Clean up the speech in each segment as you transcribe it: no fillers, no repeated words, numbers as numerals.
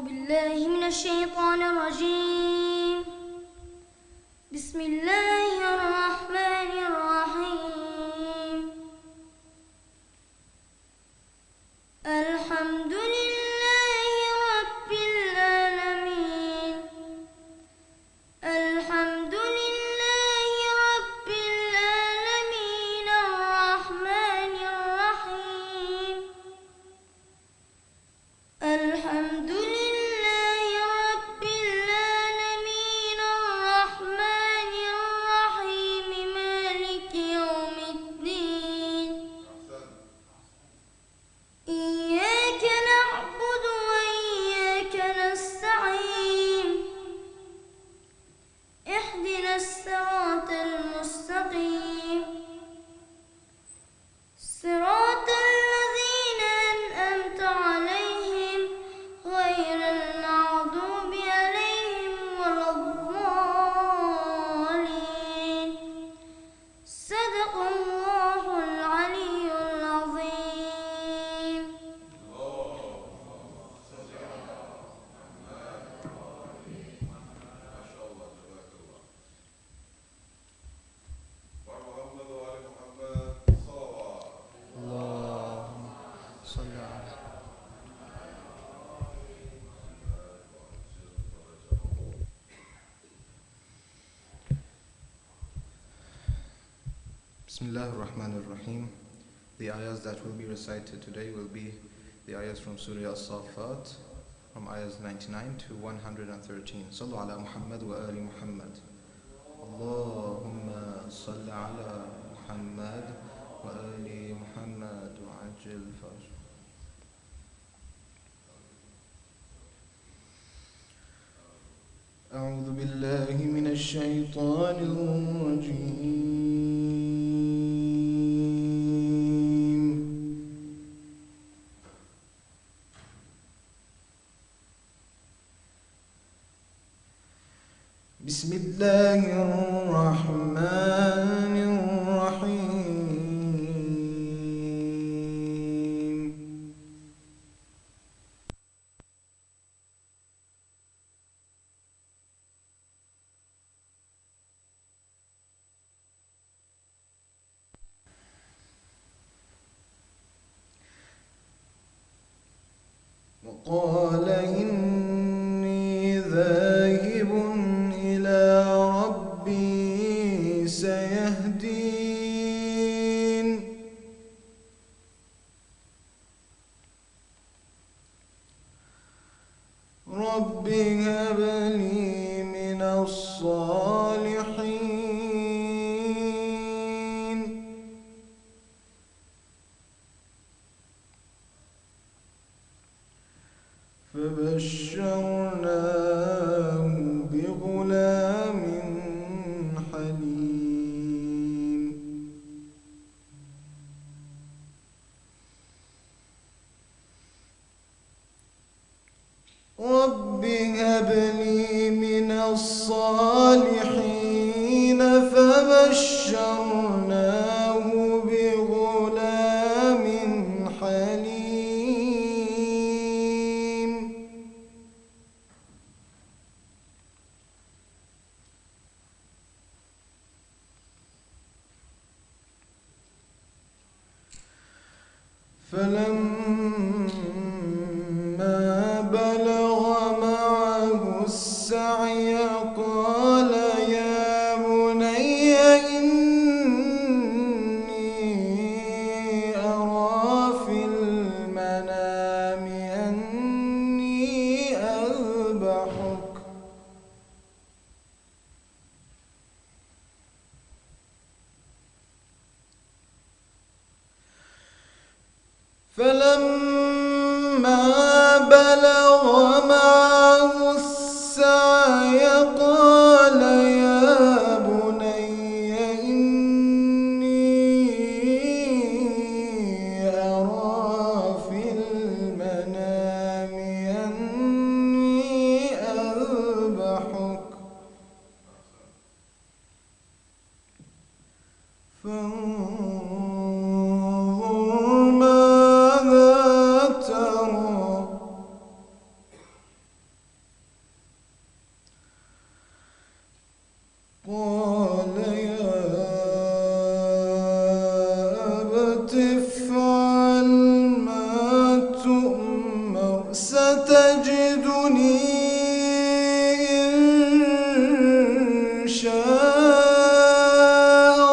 بالله من الشيطان الرجيم. بسم الله الرحمن الرحيم. الحمد لله رب العالمين. الحمد لله رب العالمين الرحمن الرحيم. الحمد لله رب العالمين الرحمن الرحيم مالك يوم الدين. إياك نعبد وإياك نستعين. اهدنا الصراط المستقيم صراط الذين أنعمت عليهم غير المغضوب عليهم ولا الضالين. صدق الله العلي العظيم. Bismillah ar-Rahman ar-Rahim. The ayahs that will be recited today will be the ayahs from Surah As-Saffat, from ayahs 99 to 113. Sallu ala Muhammad wa ali Muhammad. Allahumma salli ala Muhammad wa ali Muhammad wa ajil fajr. أعوذ بالله من الشيطان الرجيم. بسم الله الرحمن الرحيم. وقال إني ذاهب إلى ربي سيهدين. رب هب لي من الصالحين. فبشرناه بغلام حليم. رب هب لي من الصالحين. فبشرناه بغلام حليم. فلما بلغ معه السعي قال يا بني إني أرى في المنام أني أذبحك فلما بلغ معه السعي قال يا بني إني أرى في المنام أني أذبحك فانظر ماذا ترى. قال يا أبت افعل ما تؤمر ستجدني إن شاء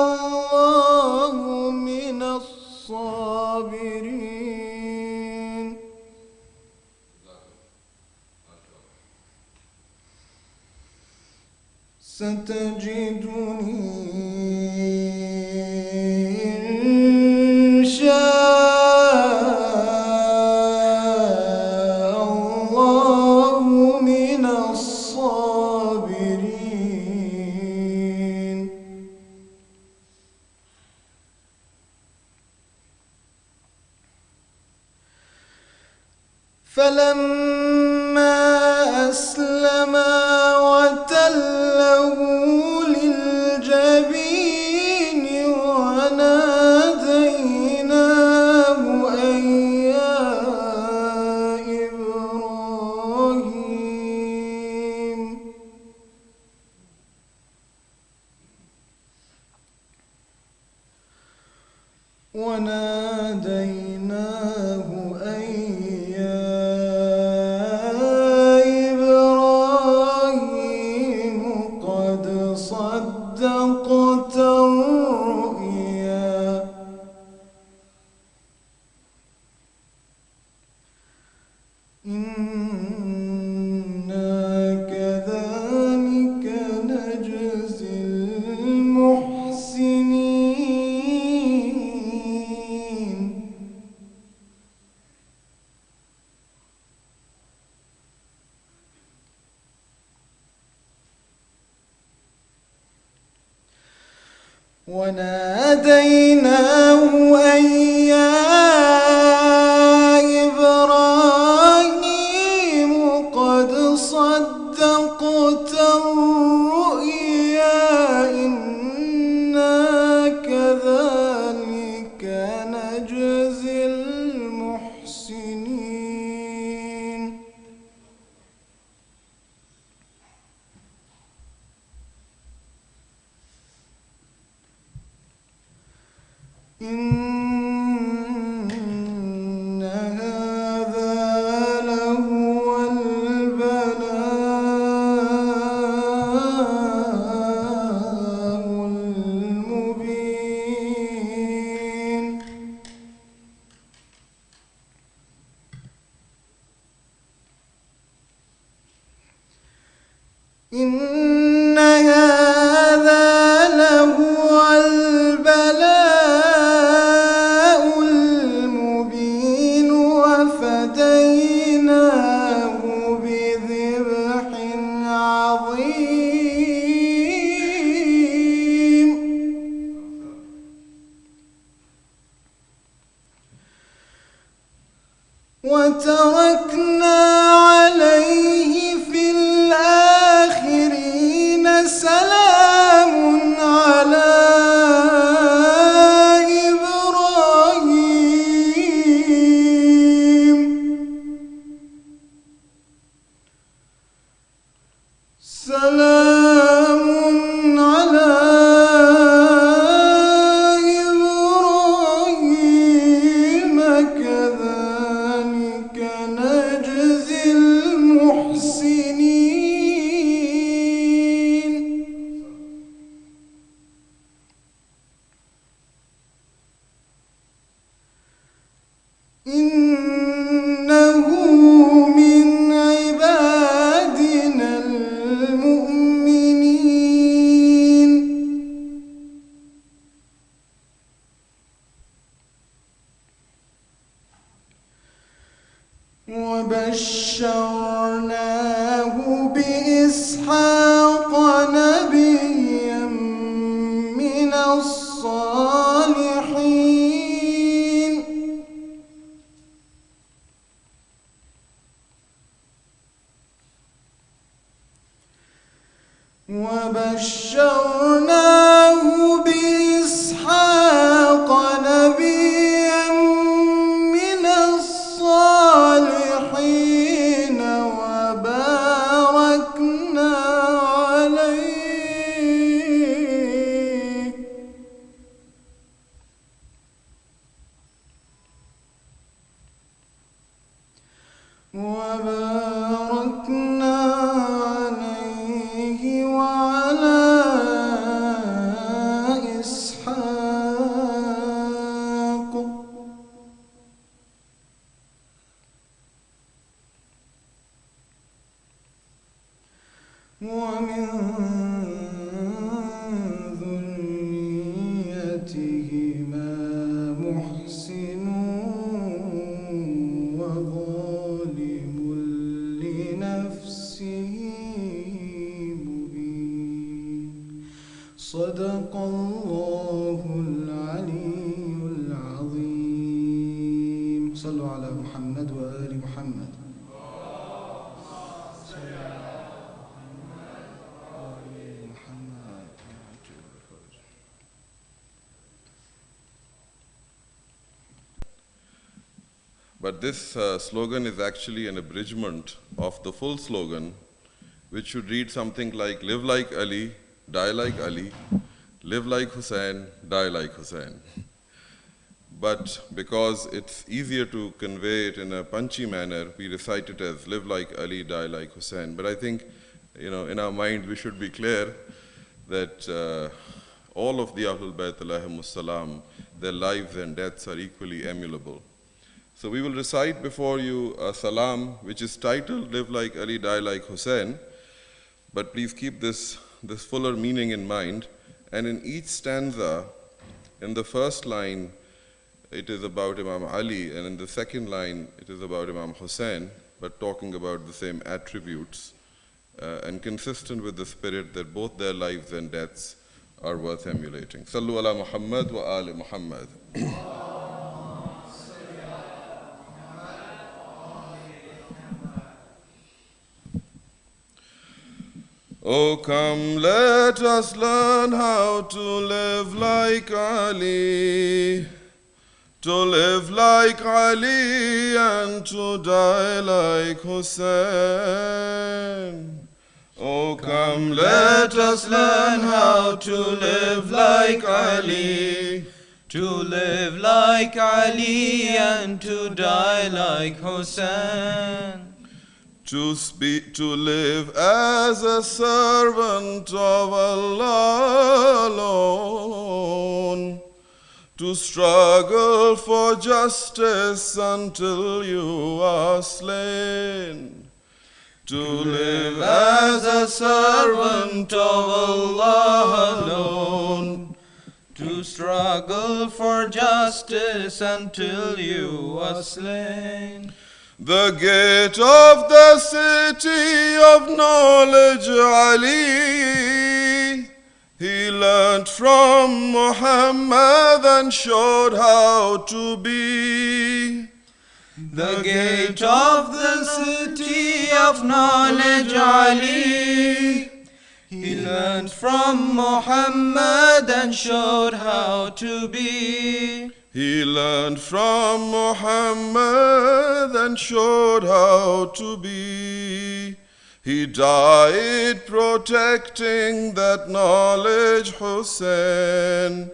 الله من الصابرين. ستجدني إن شاء الله من الصابرين. فلما أسلما وتله للجبين وناديناه أن يا إبراهيم. وناديناه أن يا إبراهيم قد صدقت الرؤيا إنا كذلك نجزي المحسنين. وناديناه أن يا إبراهيم قد صدقت الرؤيا إنا كذلك نجزي المحسنين. إن هذا لهو البلاء المبين. إن هذا لهو البلاء المبين وفديناه بذبح عظيم. وتركنا عليه في الآخرين سلام على إبراهيم. سلام على إبراهيم كذلك نجزي المحسنين. إنه من عبادنا المؤمنين. وبشرناه بإسحاق نبيا من الصالحين. وبشرناه بإسحاق نبيا من الصالحين وباركنا صدق الله العلي العظيم. صلوا على محمد وآل محمد. But this slogan is actually an abridgment of the full slogan, which should read something like, live like Ali, die like Ali, live like Hussain, die like Hussain. But because it's easier to convey it in a punchy manner, we recite it as live like Ali, die like Hussain. But I think, in our mind we should be clear that all of the Ahlul Bayt alayhimus salam, their lives and deaths are equally emulable. So we will recite before you a salam which is titled Live Like Ali, Die Like Hussain, but please keep this fuller meaning in mind. And in each stanza, in the first line, it is about Imam Ali, and in the second line, it is about Imam Hussain, but talking about the same attributes and consistent with the spirit that both their lives and deaths are worth emulating. Sallu ala Muhammad wa ali Muhammad. Oh, come, let us learn how to live like Ali, to live like Ali and to die like Hussain. Oh, come, let us learn how to live like Ali, to live like Ali and to die like Hussain. To live as a servant of Allah alone, to struggle for justice until you are slain. To live as a servant of Allah alone, to struggle for justice until you are slain. The gate of the city of knowledge, Ali, he learnt from Muhammad and showed how to be. The gate of the city of knowledge, Ali, he learned from Muhammad and showed how to be. He learned from Muhammad and showed how to be. He died protecting that knowledge, Hussain.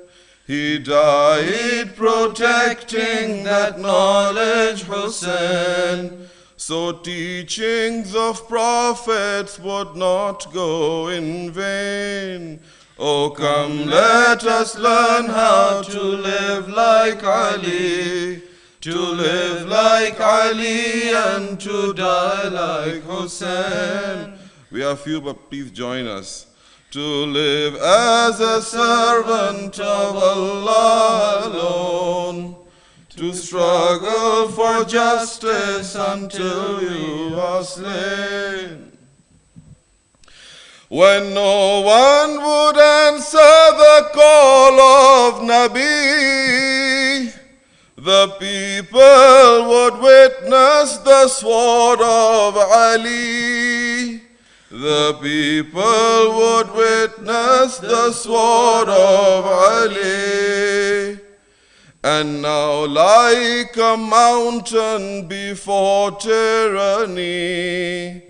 He died protecting that knowledge, Hussain. So teachings of prophets would not go in vain. Oh, come, let us learn how to live like Ali, to live like Ali and to die like Hussain. We are few, but please join us. To live as a servant of Allah alone, to struggle for justice until you are slain. When no one would answer the call of Nabi, the people would witness the sword of Ali. The people would witness the sword of Ali. And now like a mountain before tyranny,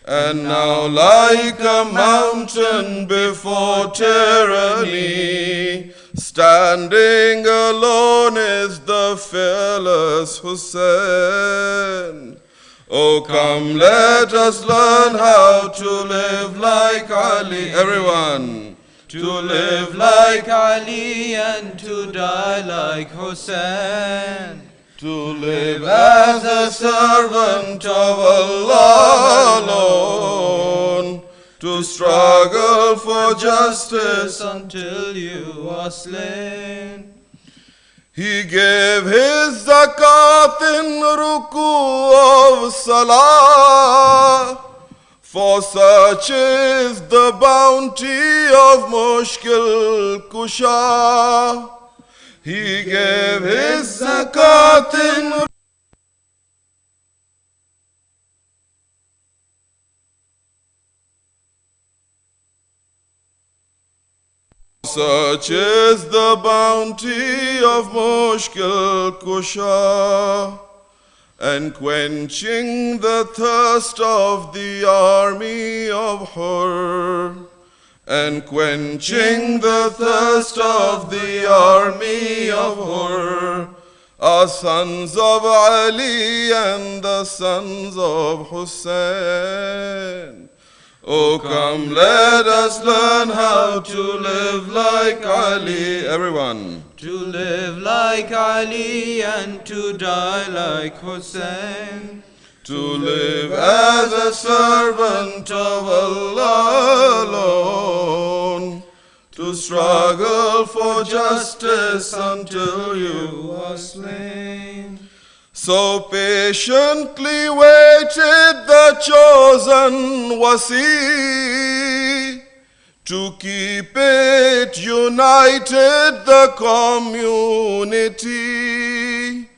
and now like a mountain before tyranny, standing alone is the fearless Hussain. Oh, come, let us learn how to live like Ali. Everyone. To live like Ali and to die like Hussain. To live as a servant of Allah alone, to struggle for justice until you are slain. He gave his zakat in ruku of salah, For such is the bounty of Mushkil Kusha. He gave his zakat in such is the bounty of Mushkil Kusha, and quenching the thirst of the army of Hur, and quenching the thirst of the army of Hur, are sons of Ali and the sons of Hussain. Oh, come, let us learn how to live like Ali. Everyone. To live like Ali and to die like Hussain. To live as a servant of Allah alone. To struggle for justice until you are slain. So patiently waited the chosen Wasi to keep it united, the community.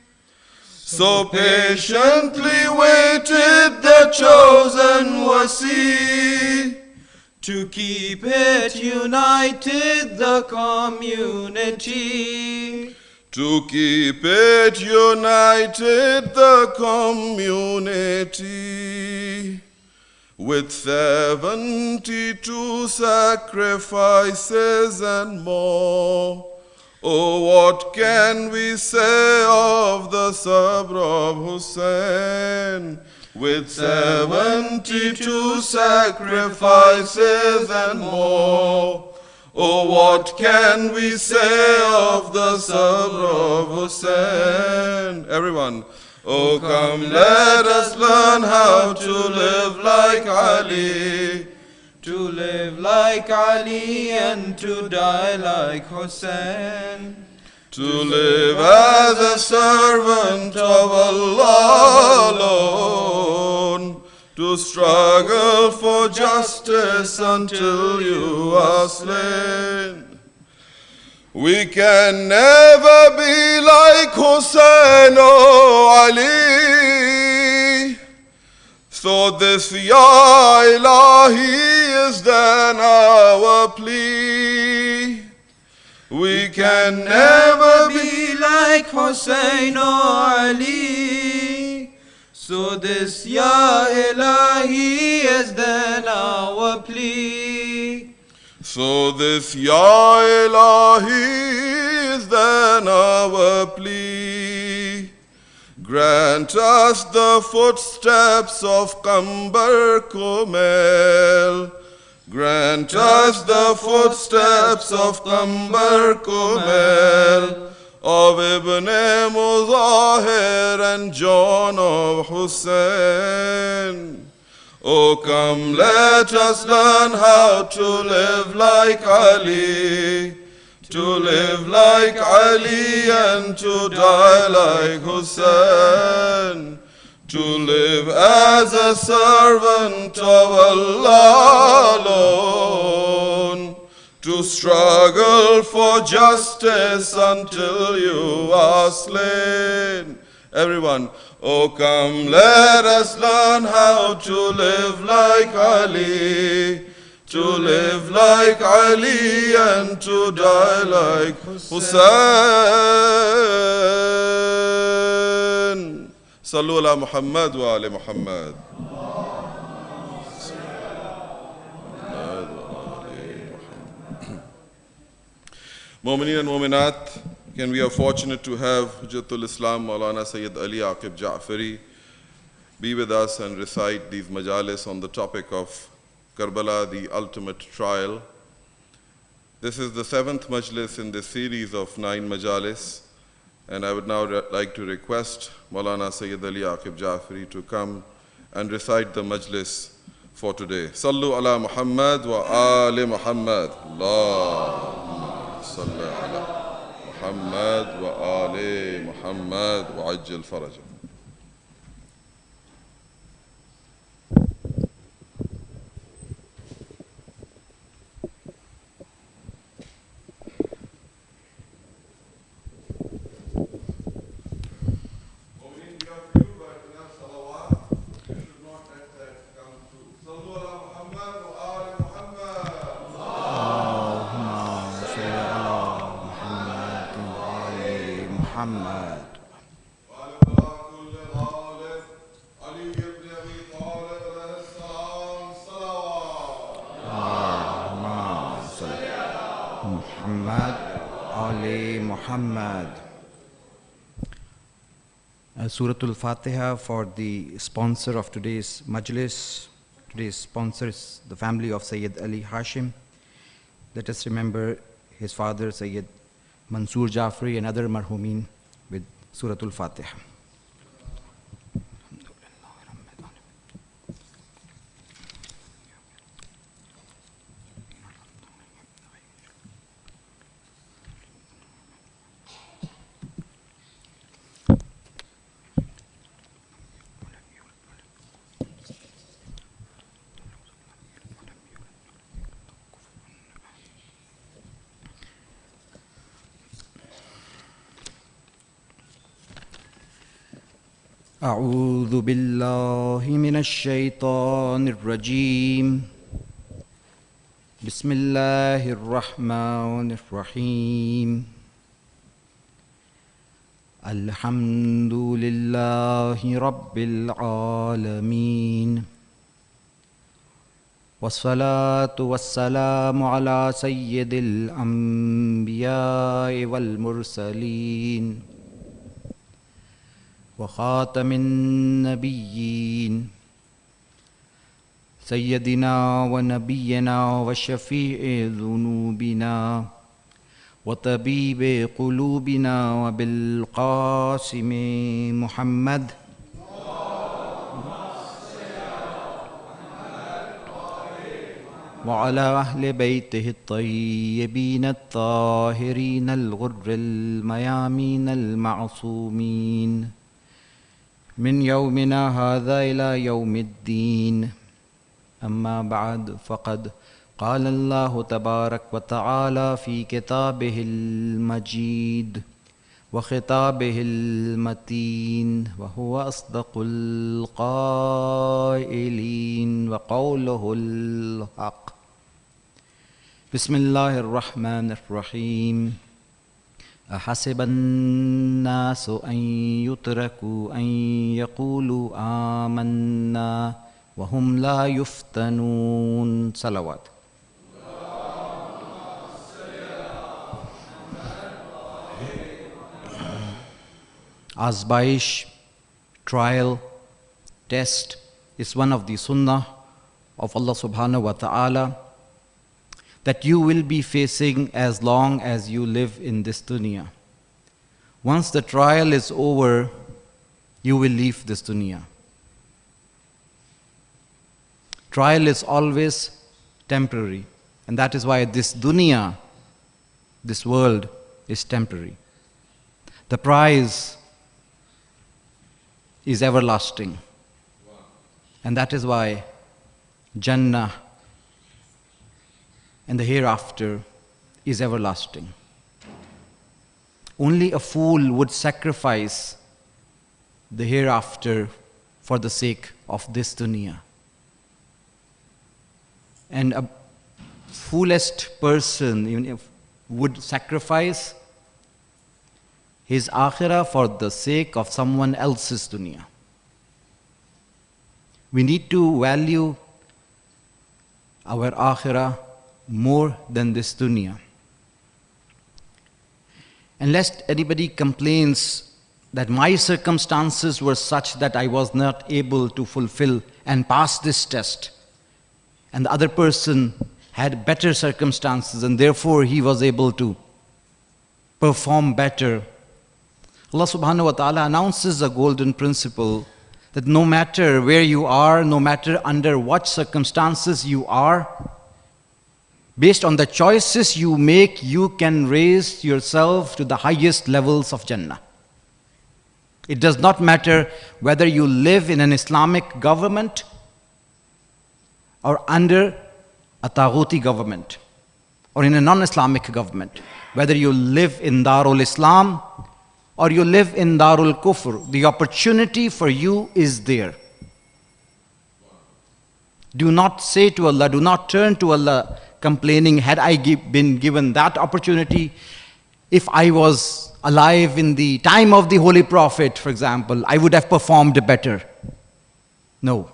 So patiently waited the chosen Wasi to keep it united, the community. To keep it united, the community. With 72 sacrifices and more. Oh, what can we say of the sabr of Hussain? With 72 sacrifices and more. Oh, what can we say of the sabr of Hussain? Everyone. Oh, come, let us learn how to live like Ali. To live like Ali and to die like Hussain. To live as a servant of Allah alone. To struggle for justice until you are slain. We can never be like Hussain or Ali. So this Ya Ilahi is then our plea. We can never be like Hussain or Ali. So this Ya Ilahi is then our plea. So this Ya Ilahi is then our plea. Grant us the footsteps of Qambar Kumel. Grant us the footsteps of Qambar Kumel, of Ibn Muzahir and John of Hussain. Oh, come, let us learn how to live like Ali. To live like Ali and to die like Hussain. To live as a servant of Allah alone. To struggle for justice until you are slain. Everyone, oh come, let us learn how to live like Ali. To live like Ali and to die like Hussain. Sallu ala Muhammad wa ali Muhammad. Mu'mineen and Mu'minat, again we are fortunate to have Hujjatul Islam Moulana Syed Ali Aqib Jaffry be with us and recite these majalis on the topic of Karbala, the ultimate trial. This is the 7th majlis in this series of 9 majalis, and I would now like to request Moulana Syed Ali Aqib Jaffry to come and recite the majlis for today. Sallu ala Muhammad wa ali Muhammad. Allahumma salli ala Muhammad wa ali Muhammad wa ajjal faraja. محمد Muhammad Ali Muhammad. Surah Al-Fatiha for the sponsor of today's Majlis. Today's sponsor is the family of Sayyid Ali Hashim. Let us remember his father Sayyid Mansoor Jaffry and other marhumin with Surah Al-Fatiha. أعوذ بالله من الشيطان الرجيم بسم الله الرحمن الرحيم الحمد لله رب العالمين والصلاة والسلام على سيد الأنبياء والمرسلين وخاتم النبيين سيدنا ونبينا وشفيع ذنوبنا وطبيب قلوبنا وبالقاسم محمد وعلى أهل بيته الطيبين الطاهرين الغر الميامين المعصومين من يومنا هذا إلى يوم الدين أما بعد فقد قال الله تبارك وتعالى في كتابه المجيد وخطابه المتين وهو أصدق القائلين وقوله الحق بسم الله الرحمن الرحيم أحسب الناس أن يتركوا أن يقولوا آمنا وهم لا يفتنون صلوات Azbaish, trial, test is one of the sunnah of Allah subhanahu wa ta'ala that you will be facing as long as you live in this dunya. Once the trial is over, you will leave this dunya. Trial is always temporary, and that is why this dunya, this world, is temporary. The prize is everlasting, and that is why Jannah and the hereafter is everlasting. Only a fool would sacrifice the hereafter for the sake of this dunya. And a foolest person even if would sacrifice his akhirah for the sake of someone else's dunya. We need to value our akhirah more than this dunya. And lest anybody complains that my circumstances were such that I was not able to fulfill and pass this test, and the other person had better circumstances and therefore he was able to perform better. Allah subhanahu wa ta'ala announces a golden principle that no matter where you are, no matter under what circumstances you are, based on the choices you make, you can raise yourself to the highest levels of Jannah. It does not matter whether you live in an Islamic government or under a Taghuti government or in a non-Islamic government, whether you live in Darul Islam or you live in Darul Kufr, the opportunity for you is there. Do not say to Allah, do not turn to Allah complaining, had I been given that opportunity, if I was alive in the time of the Holy Prophet, for example, I would have performed better. No.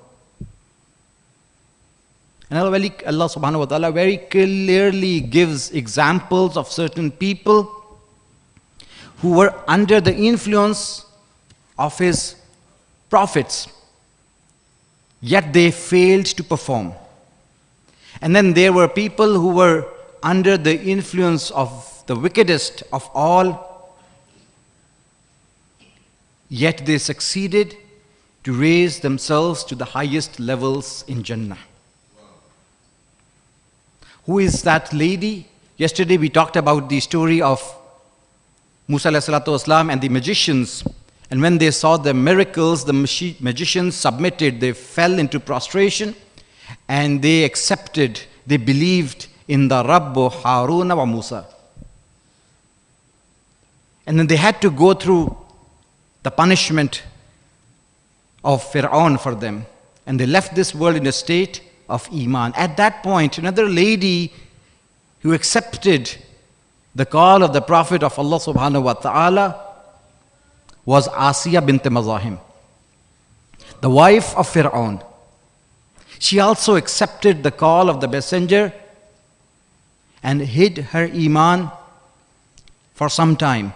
And Allah subhanahu wa ta'ala very clearly gives examples of certain people who were under the influence of his prophets, yet they failed to perform. And then there were people who were under the influence of the wickedest of all, yet they succeeded to raise themselves to the highest levels in Jannah. Who is that lady? Yesterday we talked about the story of Musa alayhi salatu wasalam and the magicians. And when they saw the miracles, the magicians submitted, they fell into prostration and they accepted, they believed in the Rabbu Haruna wa Musa. And then they had to go through the punishment of Fir'aun for them. And they left this world in a state of Iman. At that point, another lady who accepted the call of the Prophet of Allah subhanahu wa ta'ala was Asiya bint Mazahim, the wife of Fir'aun. She also accepted the call of the messenger and hid her Iman for some time.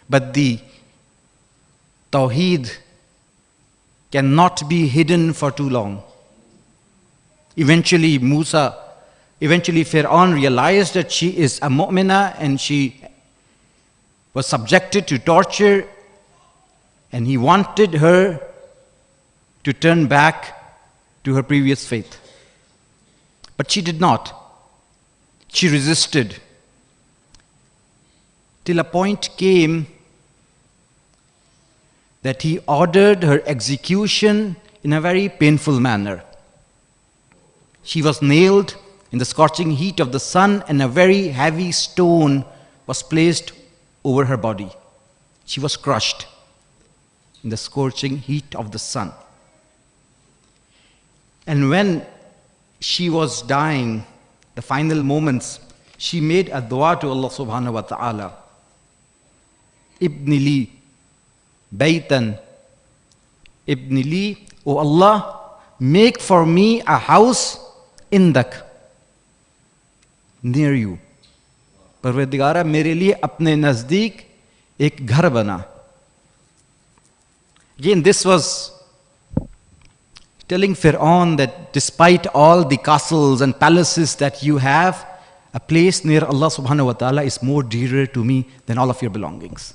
But the Tawheed cannot be hidden for too long. Eventually Fir'aun realized that she is a mu'mina and she was subjected to torture, and he wanted her to turn back to her previous faith. But she did not. She resisted. Till a point came that he ordered her execution in a very painful manner. She was nailed in the scorching heat of the sun, and a very heavy stone was placed over her body. She was crushed in the scorching heat of the sun. And when she was dying, the final moments, she made a dua to Allah subhanahu wa ta'ala. Ibni li baytan, Ibni li, O Allah, make for me a house indak, near you. परवरदिगारा मेरे लिए अपने नजदीक एक घर बना. Again, this was telling Fir'aun that despite all the castles and palaces that you have, a place near Allah subhanahu wa ta'ala is more dearer to me than all of your belongings.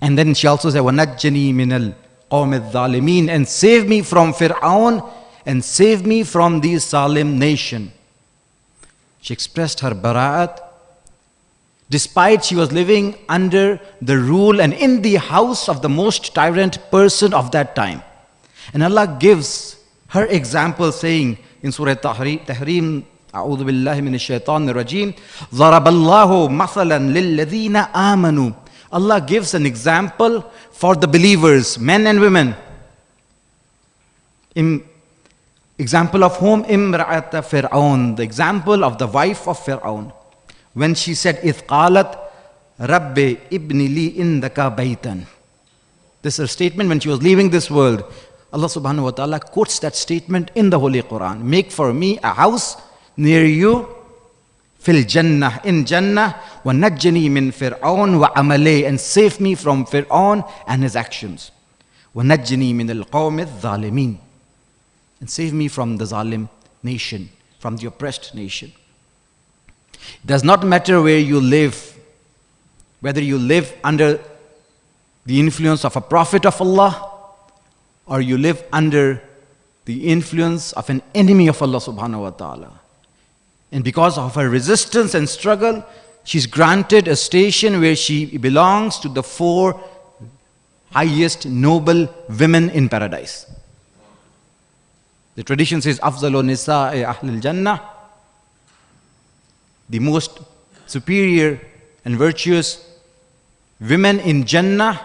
And then she also said, وَنَجَّنِي مِنَ الْقَوْمِ الظَّالِمِينَ, and save me from Fir'aun and save me from the Salim nation. She expressed her bara'at despite she was living under the rule and in the house of the most tyrant person of that time. And Allah gives her example saying in Surah Tahrim, أعوذ بالله من الشيطان الرجيم, ضرب الله مثلا للذين آمنوا. Allah gives an example for the believers, men and women. Example of whom? Imra'ata Fir'aun, the example of the wife of Fir'aun. When she said, إِذْ قَالَتْ رَبِّ إِبْنِ لِي إِنْدَكَ بَيْتًا. This is a statement when she was leaving this world. Allah subhanahu wa ta'ala quotes that statement in the Holy Quran. Make for me a house near you, fil Jannah, in Jannah, wa najjani min Fir'aun wa amalay, and save me from Fir'aun and his actions. Wa najjani min al-qawmi al-zalimin, and save me from the zalim nation, from the oppressed nation. It does not matter where you live, whether you live under the influence of a prophet of Allah or you live under the influence of an enemy of Allah subhanahu wa ta'ala. And because of her resistance and struggle, she's granted a station where she belongs to the 4 highest noble women in paradise. The tradition says, Afzalu nisa'i ahlil Jannah, the most superior and virtuous women in Jannah,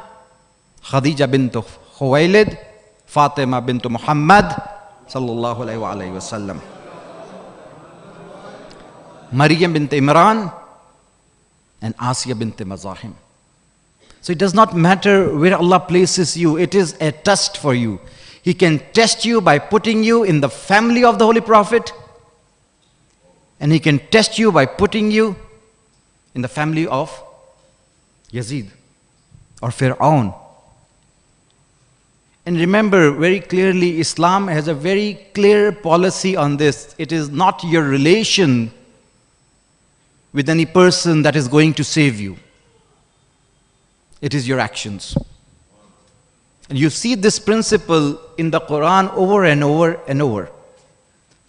Khadija bint Khuwailid, Fatima bint Muhammad, sallallahu alayhi wa sallam. Maryam bint Imran, and Asiya bint Mazahim. So it does not matter where Allah places you, it is a test for you. He can test you by putting you in the family of the Holy Prophet, and He can test you by putting you in the family of Yazid or Fir'aun. And remember very clearly, Islam has a very clear policy on this. It is not your relation with any person that is going to save you. It is your actions. And you see this principle in the Quran over and over and over.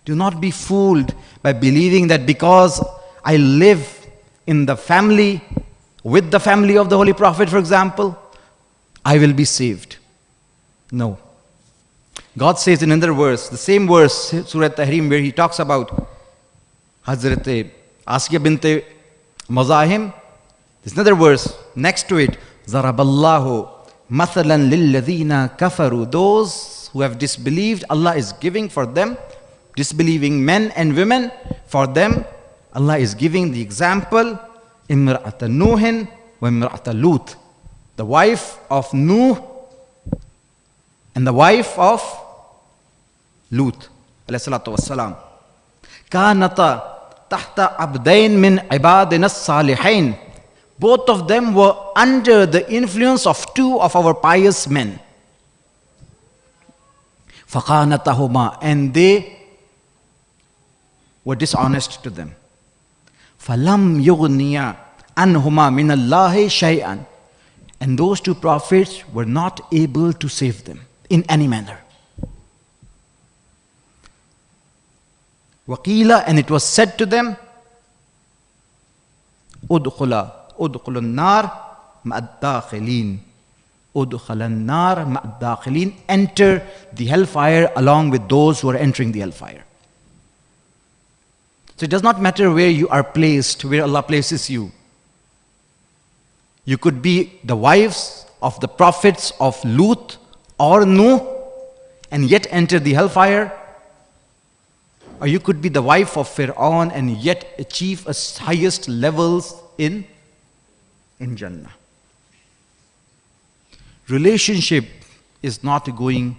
Do not be fooled by believing that because I live in the family, with the family of the Holy Prophet, for example, I will be saved. No. God says in another verse, the same verse, Surah Tahrim, where He talks about Hazrat Asiya bint Mazahim. There's another verse next to it, Zaraballahu mathalan lilladhina kafaru. Those who have disbelieved, Allah is giving for them, disbelieving men and women, for them, Allah is giving the example, Imra'ata Nuhin wa Imra'ata Lut. The wife of Nuh and the wife of Lut, alayhi salatu wassalam. Kanata tahta abdain min ibadina salihain. Both of them were under the influence of two of our pious men. Faqanatahuma, and they were dishonest to them. Falam yughniya anhuma min Allahi shay'an. And those two prophets were not able to save them in any manner. Waqila, and it was said to them, Udkhulun nar ma'ad-dakhilin. Udkhalan nar ma'ad-dakhilin. Enter the hellfire along with those who are entering the hellfire. So it does not matter where you are placed, where Allah places you. You could be the wives of the prophets of Lut or Nuh and yet enter the hellfire. Or you could be the wife of Fir'aun and yet achieve highest levels in Jannah. Relationship is not going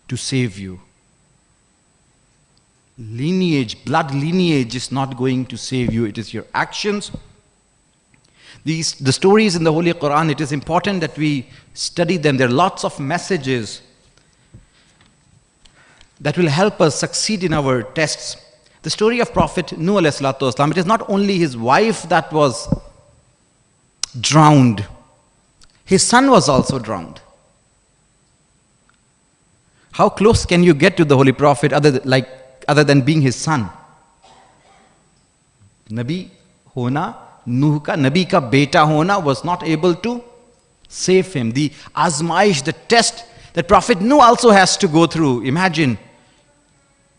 to save you. Lineage, blood lineage is not going to save you. It is your actions. The stories in the Holy Quran, it is important that we study them. There are lots of messages that will help us succeed in our tests. The story of Prophet Nuh alayhi salatu wasalam, it is not only his wife that was drowned. His son was also drowned. How close can you get to the Holy Prophet other than being his son? Nabi hona, Nuh ka, Nabi ka beta hona was not able to save him. The azmaish, the test that Prophet Nuh also has to go through. Imagine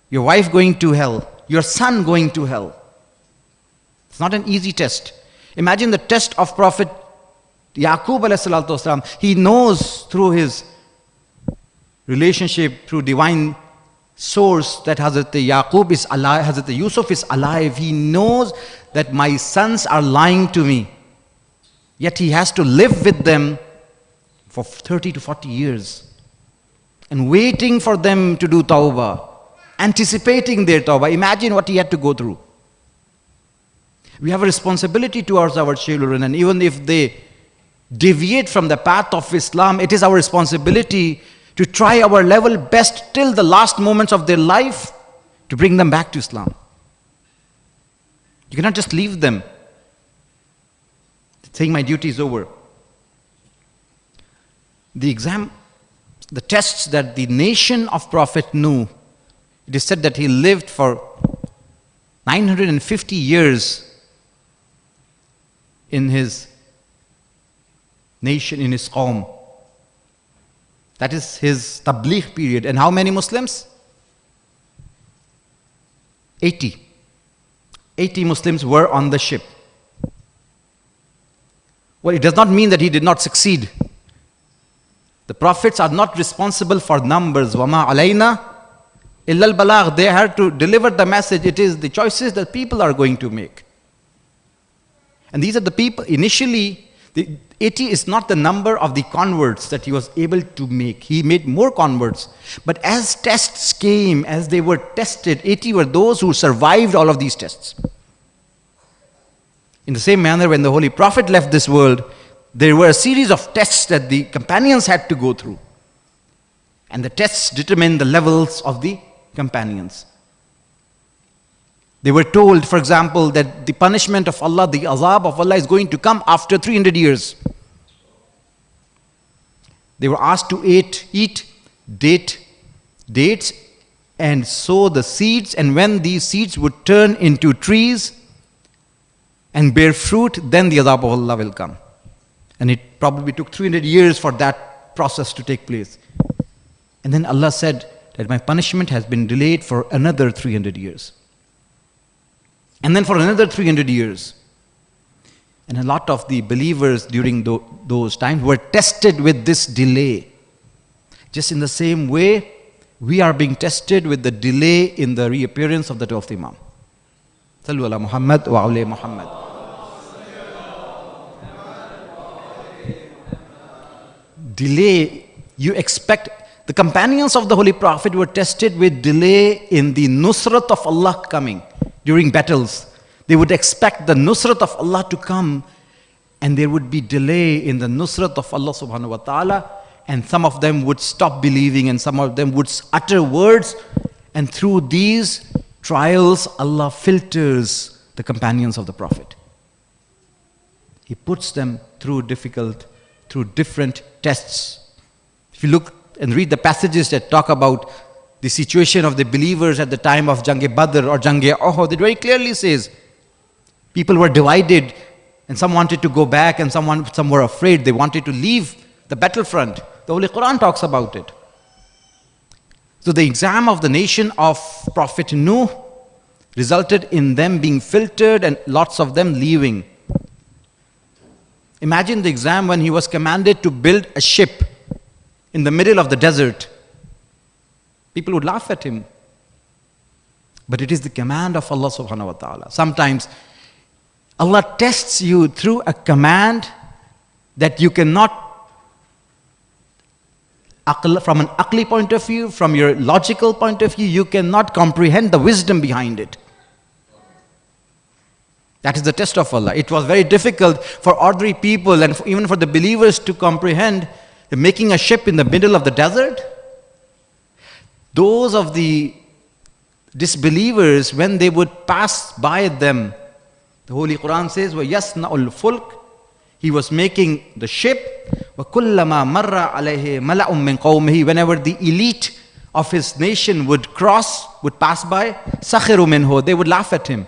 your wife going to hell, your son going to hell. It's not an easy test. Imagine the test of Prophet Yaqub alayhi salatu wasalam. He knows through his relationship, through divine source, that Hazrat Yaqub is alive, Hazrat Yusuf is alive. He knows that my sons are lying to me. Yet he has to live with them for 30 to 40 years and waiting for them to do tawbah, anticipating their tawbah. Imagine what he had to go through. We have a responsibility towards our children, and even if they deviate from the path of Islam, it is our responsibility to try our level best till the last moments of their life to bring them back to Islam. You cannot just leave them saying my duty is over. The tests that the nation of Prophet Nuh, it is said that he lived for 950 years in his nation, in his qawm. That is his tabligh period. And how many Muslims? 80. 80 Muslims were on the ship. Well, it does not mean that he did not succeed. The prophets are not responsible for numbers. وَمَا عَلَيْنَا Illal balagh, they had to deliver the message. It is the choices that people are going to make. And these are the people, initially, the 80 is not the number of the converts that he was able to make. He made more converts. But as tests came, as they were tested, 80 were those who survived all of these tests. In the same manner, when the Holy Prophet left this world, there were a series of tests that the companions had to go through. And the tests determined the levels of the companions. They were told, for example, that the punishment of Allah, the azab of Allah is going to come after 300 years. They were asked to eat dates and sow the seeds, and when these seeds would turn into trees and bear fruit, then the azab of Allah will come. And it probably took 300 years for that process to take place. And then Allah said that my punishment has been delayed for another 300 years. And then for another 300 years. And a lot of the believers during those times were tested with this delay. Just in the same way, we are being tested with the delay in the reappearance of the 12th Imam. Sallu ala Muhammad wa awliya Muhammad. Delay, you expect. The companions of the Holy Prophet were tested with delay in the nusrat of Allah coming during battles. They would expect the nusrat of Allah to come, and there would be delay in the nusrat of Allah subhanahu wa ta'ala, and some of them would stop believing, and some of them would utter words, and through these trials, Allah filters the companions of the Prophet. He puts them through different tests. If you look and read the passages that talk about the situation of the believers at the time of Jang-e-Badr or Jang-e-Uhud, it very clearly says people were divided, and some wanted to go back, and some were afraid. They wanted to leave the battlefront. The Holy Quran talks about it. So the exam of the nation of Prophet Nuh resulted in them being filtered and lots of them leaving. Imagine the exam when he was commanded to build a ship in the middle of the desert. People would laugh at him. But it is the command of Allah subhanahu wa ta'ala. Sometimes Allah tests you through a command that you cannot, from an aqli point of view, from your logical point of view, you cannot comprehend the wisdom behind it. That is the test of Allah. It was very difficult for ordinary people and even for the believers to comprehend making a ship in the middle of the desert. Those of the disbelievers, when they would pass by them, the Holy Quran says, وَيَصْنَعُ الْفُلْكِ, he was making the ship. وَكُلَّمَا مَرَّ عَلَيْهِ مَلَأٌ مِّن قَوْمِهِ, whenever the elite of his nation would pass by, سَخِرُوا مِنْهُ, they would laugh at him.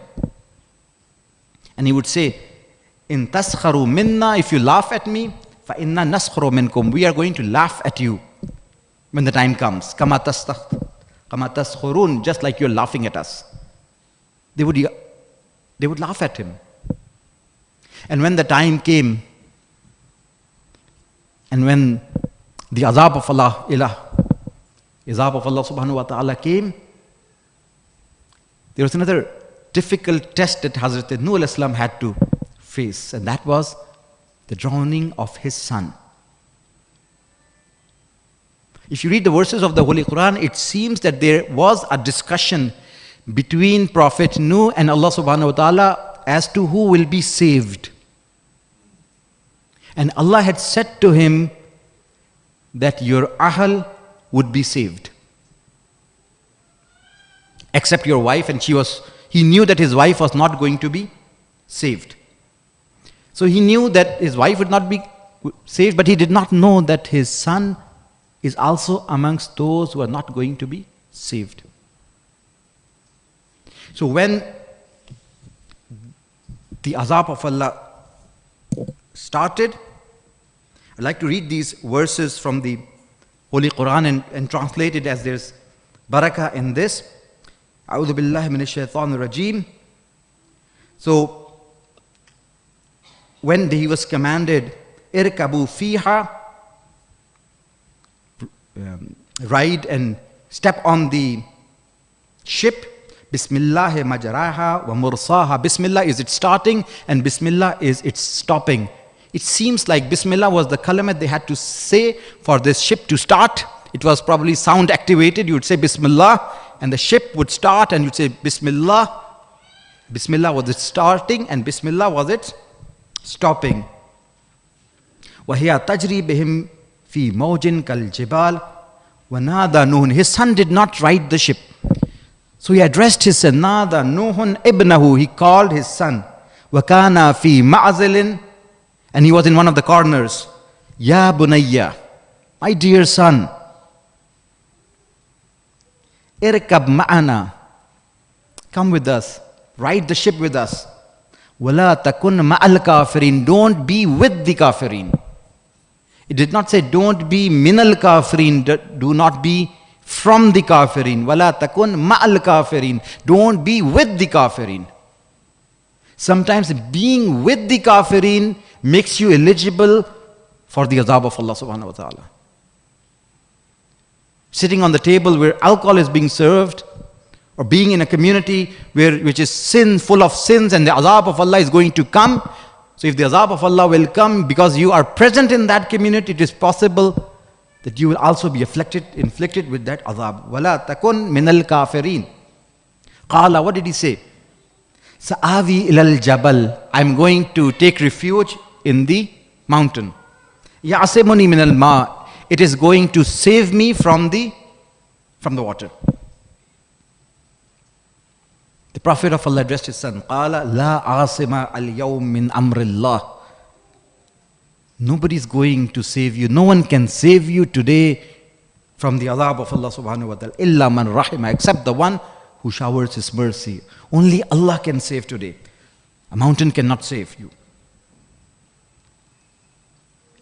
And he would say, إِن تَسْخَرُوا مِنَّا, if you laugh at me, فَإِنَّا نَسْخَرُ مِنْكُمْ, we are going to laugh at you when the time comes. كَمَا تَسْخُرُونَ, just like you're laughing at us. They would laugh at him. And when the time came, and when the azab of Allah subhanahu wa ta'ala came, there was another difficult test that Hazrat Nuh alayhi salam had to face, and that was the drowning of his son. If you read the verses of the Holy Quran, it seems that there was a discussion between Prophet Nuh and Allah subhanahu wa ta'ala as to who will be saved. And Allah had said to him that your Ahl would be saved, except your wife, and he knew that his wife was not going to be saved. So he knew that his wife would not be saved, but he did not know that his son is also amongst those who are not going to be saved. So when the azab of Allah started, I'd like to read these verses from the Holy Quran and translate it as there's barakah in this. A'udhu billahi minash shaitanir rajim. So when he was commanded, irkabu fiha, ride and step on the ship, Bismillah majraha wa mursaha. Bismillah is its starting and Bismillah is its stopping. It seems like Bismillah was the kalimat they had to say for this ship to start. It was probably sound activated. You would say Bismillah and the ship would start and you'd say Bismillah. Bismillah was its starting and Bismillah was its stopping. وَهِيَ تَجْرِي بِهِمْ فِي مَوْجٍ كَالْجِبَالِ وَنَادَى نُوحٌ. His son did not ride the ship. So he addressed his son, نَادَى نُوحٌ ابْنَهُ. He called his son. وَكَانَ فِي مَعْزِلٍ. And he was in one of the corners. Ya bunayya, my dear son. Irkab ma'ana, come with us, ride the ship with us. Wala takun ma'al kafirin, don't be with the kafirin. It did not say don't be minal kafirin, do not be from the kafirin. Wala takun ma'al kafirin, don't be with the kafirin. Sometimes being with the kafirin makes you eligible for the azab of Allah subhanahu wa ta'ala. Sitting on the table where alcohol is being served, or being in a community which is sin, full of sins, and the azab of Allah is going to come. So if the azab of Allah will come because you are present in that community, it is possible that you will also be inflicted with that azab. Wala takun minal kafirin. Qala, what did he say? Sa'avi ilal jabal. I'm going to take refuge in the mountain. Ya'asimuni minal ma. It is going to save me from the water. The Prophet of Allah addressed his son. Qala la asima al yawm min amrillah. Nobody is going to save you. No one can save you today from the azab of Allah subhanahu wa ta'ala. Illa man rahima, except the one who showers his mercy. Only Allah can save today. A mountain cannot save you.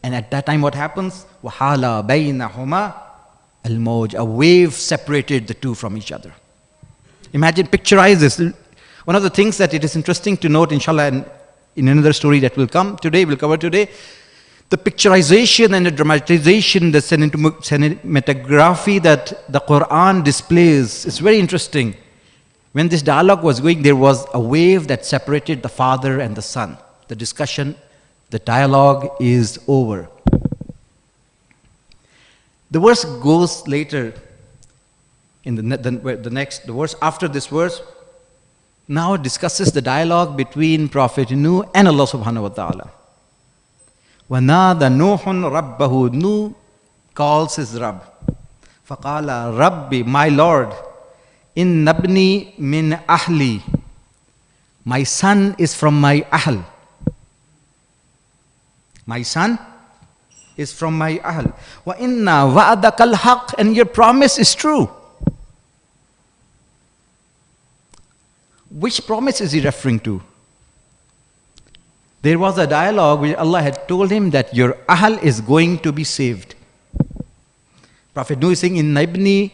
And at that time what happens? وَحَالَ بَيْنَهُمَا الْمَوْجِ. A wave separated the two from each other. Imagine, picturize this. One of the things that it is interesting to note, inshallah, in another story that will come today, we'll cover today, the picturization and the dramatization, the cinematography that the Quran displays is very interesting. When this dialogue was going, there was a wave that separated the father and the son. The discussion, the dialogue is over. The verse goes later, in the verse after this verse, now discusses the dialogue between Prophet Nuh and Allah subhanahu wa ta'ala. وَنَادَ نُوحٌ رَبَّهُ. Nuh calls his Rabb. فَقَالَ رَبِّ, my Lord, إِنَّ ابْنِي مِنْ أَهْلِي. My son is from my ahl. My son is from my ahl. وَإِنَّ وَعْدَكَ الْحَقِّ. And your promise is true. Which promise is he referring to? There was a dialogue where Allah had told him that your ahl is going to be saved. Prophet Nuh is saying, Inna ibni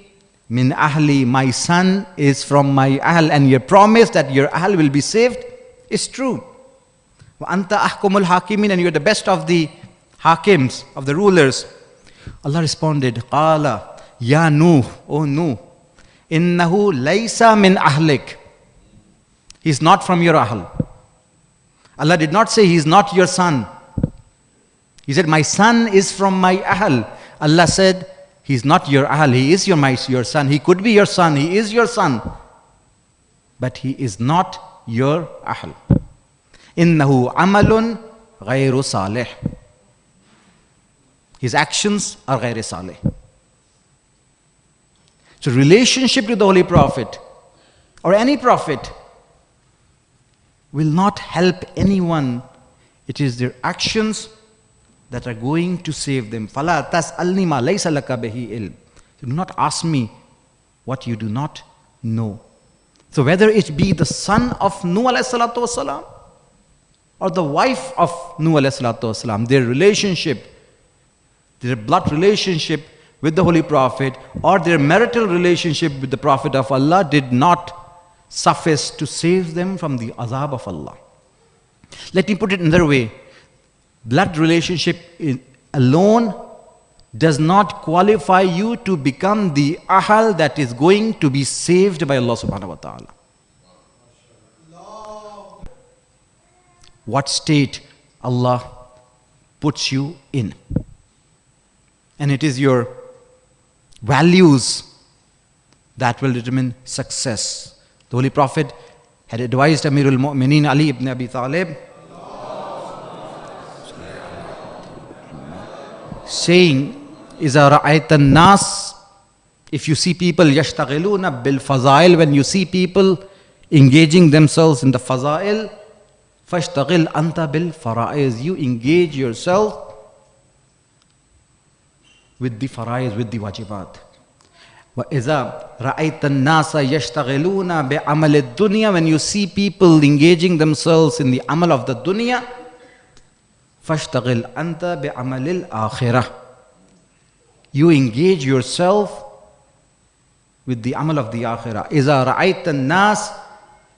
min ahli, my son is from my ahl, and your promise that your ahl will be saved is true. Wa anta ahkumul hakimin, and you are the best of the hakims, of the rulers. Allah responded, Qala ya Nuh, O Nuh, innahu laysa min ahlik. He is not from your ahl. Allah did not say he is not your son. He said, my son is from my ahl. Allah said, he is not your ahl. He is your son. He could be your son. He is your son. But he is not your ahl. Innahu amalun ghayru salih. His actions are ghayru salih. So relationship with the Holy Prophet or any prophet will not help anyone. It is their actions that are going to save them. فَلَا تَسْأَلْنِ مَا لَيْسَ لَكَ بِهِ إِلْمٍ. Do not ask me what you do not know. So whether it be the son of Nuh alayhi salatu wasalam or the wife of Nuh alayhi salatu wasalam, their relationship, their blood relationship with the Holy Prophet or their marital relationship with the Prophet of Allah did not suffice to save them from the azab of Allah. Let me put it another way. Blood relationship alone does not qualify you to become the ahal that is going to be saved by Allah subhanahu wa ta'ala. What state Allah puts you in. And it is your values that will determine success. The Holy Prophet had advised Amirul Mu'mineen Ali ibn Abi Talib, saying, إِذَا رَأَيْتَ النَّاسِ, if you see people يَشْتَغِلُونَ بِالْفَضَائِل, when you see people engaging themselves in the faza'il, فَاشْتَغِلْ أَنْتَ بِالْفَرَائِضِ, you engage yourself with the faraiz, with the wajibat. وَإِذَا رَأَيْتَ النَّاسَ يَشْتَغِلُونَ بِعَمَلِ الدُّنْيَا, when you see people engaging themselves in the amal of the dunya, فَاشْتَغِلْ أَنْتَ بِعَمَلِ الْآخِرَةِ, you engage yourself with the amal of the akhirah. إِذَا رَأَيْتَ النَّاسِ,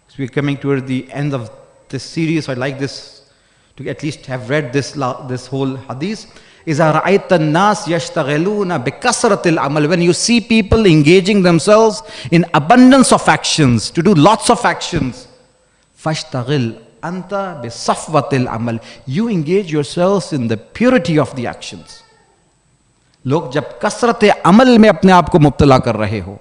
so we're coming toward the end of this series, so I'd like this to at least have read this whole hadith. إِذَا رَأَيْتَ النَّاسِ يَشْتَغِلُونَ بِكَثْرَةِ الْعَمَلِ, when you see people engaging themselves in abundance of actions, to do lots of actions, فَاشْتَغِلْ أَنْتَ بِصَفْوَةِ الْعَمَلِ, you engage yourselves in the purity of the actions. लोग जब कसरत अमल में अपने आप को मुब्तला कर रहे हो,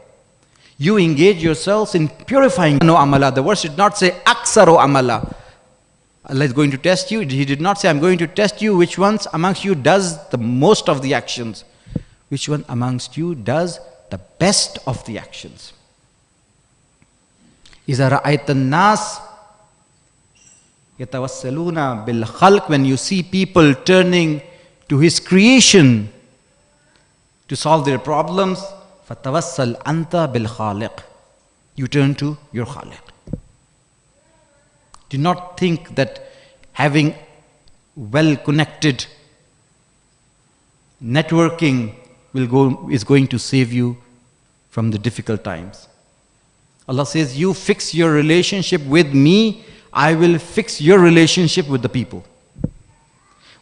you engage yourselves in purifying no amala. The verse did not say aksaro amala. Allah is going to test you. He did not say, I'm going to test you which ones amongst you does the most of the actions. Which one amongst you does the best of the actions. إِذَا رَأَيْتَ النَّاسِ يَتَوَسَّلُونَ بِالْخَلْقِ, when you see people turning to His creation to solve their problems, فَتَوَسَّلْ أَنْتَ بِالْخَالِقِ, you turn to your Khaliq. Do not think that having well-connected networking is going to save you from the difficult times. Allah says, you fix your relationship with me, I will fix your relationship with the people.